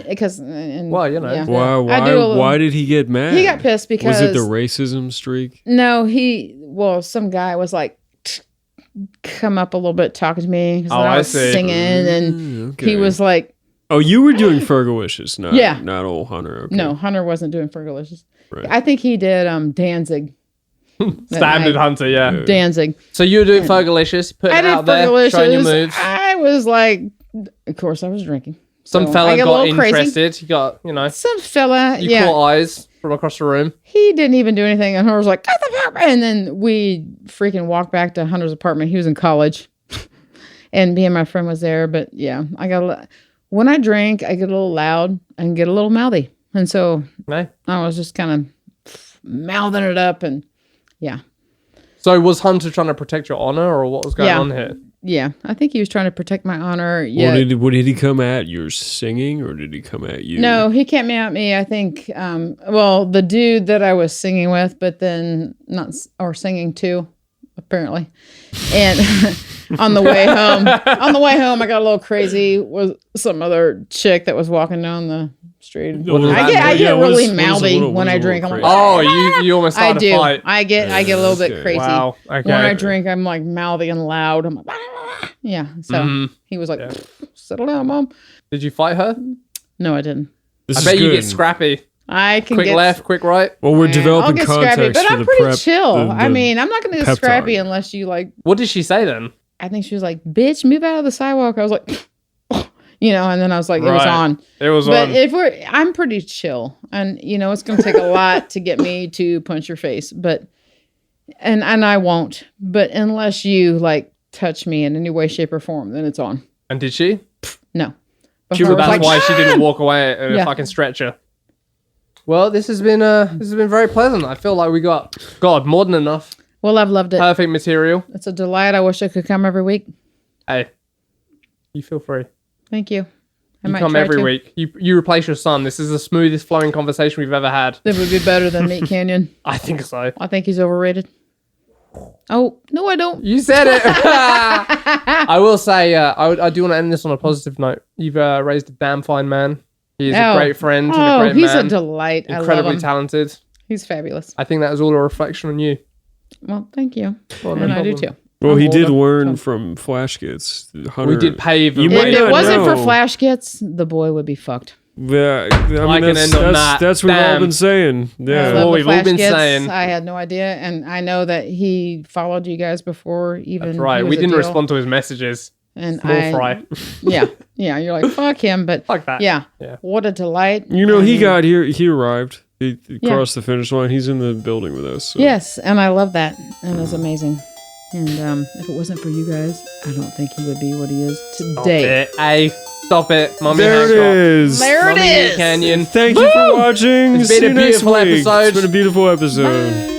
Speaker 3: Because
Speaker 1: Well, you know.
Speaker 3: yeah.
Speaker 2: Why?
Speaker 3: I do a little-
Speaker 2: Why did he get mad?
Speaker 3: He got pissed because
Speaker 2: Was it the racism streak?
Speaker 3: No, some guy was like, come up a little bit talking to me because I
Speaker 1: I
Speaker 3: was
Speaker 1: see.
Speaker 3: singing, and he
Speaker 2: Okay.
Speaker 3: was like,
Speaker 2: Oh, you were doing Fergalicious, not
Speaker 3: Yeah.
Speaker 2: not old Hunter. Okay.
Speaker 3: no, Hunter wasn't doing Fergalicious.
Speaker 2: Right.
Speaker 3: I think he did Danzig.
Speaker 1: Standard
Speaker 3: night.
Speaker 1: Hunter, yeah.
Speaker 3: Danzig.
Speaker 1: So you were doing Fergalicious, putting
Speaker 3: I
Speaker 1: it
Speaker 3: did
Speaker 1: out there, showing your
Speaker 3: Fergalicious.
Speaker 1: moves.
Speaker 3: I was like, of course, I was drinking.
Speaker 1: Some
Speaker 3: So
Speaker 1: fella
Speaker 3: I get a
Speaker 1: got
Speaker 3: little crazy.
Speaker 1: interested. He got,
Speaker 3: Some fella,
Speaker 1: you
Speaker 3: yeah.
Speaker 1: caught eyes from across the room.
Speaker 3: He didn't even do anything, and Hunter was like, "Get the fuck back." And then we freaking walked back to Hunter's apartment. He was in college, and me and my friend was there. But yeah, when I drink, I get a little loud and get a little mouthy, and so
Speaker 1: No.
Speaker 3: I was just kind of mouthing it up, and yeah,
Speaker 1: So was Hunter trying to protect your honor, or what was going
Speaker 3: Yeah.
Speaker 1: on here?
Speaker 3: yeah, I think he was trying to protect my honor.
Speaker 2: Well,
Speaker 3: Yeah.
Speaker 2: did he come at your singing or did he come at you?
Speaker 3: No, he came at me. I think, the dude that I was singing with, but then singing to, apparently. And on the way home, I got a little crazy with some other chick that was walking down the street. I get really mouthy when I drink. I'm like,
Speaker 1: oh, you almost started a fight.
Speaker 3: I get a little bit crazy.
Speaker 1: Wow. Okay.
Speaker 3: When I drink, I'm like mouthy and loud. I'm like, yeah. So he was like, settle down, Mom.
Speaker 1: Did you fight her?
Speaker 3: No, I didn't.
Speaker 1: I bet you get scrappy.
Speaker 3: I can
Speaker 1: quick
Speaker 3: get
Speaker 1: left, quick right.
Speaker 2: Well, we're developing
Speaker 3: I'll get
Speaker 2: context
Speaker 3: scrappy, but
Speaker 2: for
Speaker 3: I'm
Speaker 2: the
Speaker 3: pretty
Speaker 2: prep.
Speaker 3: chill. I mean, I'm not going to get scrappy
Speaker 2: talk.
Speaker 3: unless you like.
Speaker 1: What did she say then?
Speaker 3: I think she was like, "Bitch, move out of the sidewalk." I was like, and then I was like, it was on.
Speaker 1: It was
Speaker 3: but
Speaker 1: on.
Speaker 3: I'm pretty chill, and it's going to take a lot to get me to punch your face, but and I won't. But unless you like touch me in any way, shape, or form, then it's on.
Speaker 1: And did she?
Speaker 3: No.
Speaker 1: That's why she didn't walk away in a fucking stretcher. Well, this has been very pleasant. I feel like we got more than enough.
Speaker 3: Well, I've loved it.
Speaker 1: Perfect material.
Speaker 3: It's a delight. I wish I could come every week.
Speaker 1: Hey, you feel free.
Speaker 3: Thank you.
Speaker 1: You come every week. You replace your son. This is the smoothest flowing conversation we've ever had.
Speaker 3: It would be better than Meat Canyon.
Speaker 1: I think so.
Speaker 3: I think he's overrated. Oh, no, I don't.
Speaker 1: You said it. I will say, I do want to end this on a positive note. You've raised a damn fine man. He is a great friend and a great
Speaker 3: he's
Speaker 1: man.
Speaker 3: a delight.
Speaker 1: Incredibly
Speaker 3: I love him.
Speaker 1: Talented.
Speaker 3: He's fabulous.
Speaker 1: I think that was all a reflection on you.
Speaker 3: Well, thank you.
Speaker 1: Well,
Speaker 3: and I do too.
Speaker 2: Well, he did learn from Flash Kids.
Speaker 1: We did pave.
Speaker 2: You
Speaker 3: If
Speaker 2: might
Speaker 3: it
Speaker 2: not
Speaker 3: wasn't for
Speaker 2: know.
Speaker 3: Flash Kits, the boy would be fucked.
Speaker 2: Yeah,
Speaker 1: I can end on that.
Speaker 2: That's what we've all
Speaker 1: Damn.
Speaker 2: been saying.
Speaker 3: I
Speaker 2: Yeah.
Speaker 3: love
Speaker 1: Well,
Speaker 3: the
Speaker 1: we've all
Speaker 3: Flash
Speaker 1: been
Speaker 3: Kits.
Speaker 1: saying.
Speaker 3: I had no idea, and I know that he followed you guys before even.
Speaker 1: That's right.
Speaker 3: he was
Speaker 1: We
Speaker 3: a
Speaker 1: didn't
Speaker 3: deal.
Speaker 1: respond to his messages.
Speaker 3: And
Speaker 1: Small fry.
Speaker 3: yeah. You're like fuck him, but
Speaker 1: Fuck that.
Speaker 3: yeah.
Speaker 1: Yeah.
Speaker 3: What a delight.
Speaker 2: He got here. He arrived. He crossed the finish line. He's in the building with us. So.
Speaker 3: Yes, and I love that, and it's amazing. And if it wasn't for you guys, I don't think he would be what he is today.
Speaker 1: Stop it. Mommy
Speaker 2: There it
Speaker 1: Hancock.
Speaker 2: is.
Speaker 3: There it
Speaker 1: Mommy
Speaker 3: is.
Speaker 1: Canyon.
Speaker 2: Thank you for watching.
Speaker 1: It's
Speaker 2: See
Speaker 1: been
Speaker 2: you
Speaker 1: a
Speaker 2: next
Speaker 1: beautiful
Speaker 2: week.
Speaker 1: episode.
Speaker 2: It's been a beautiful episode.
Speaker 3: Bye.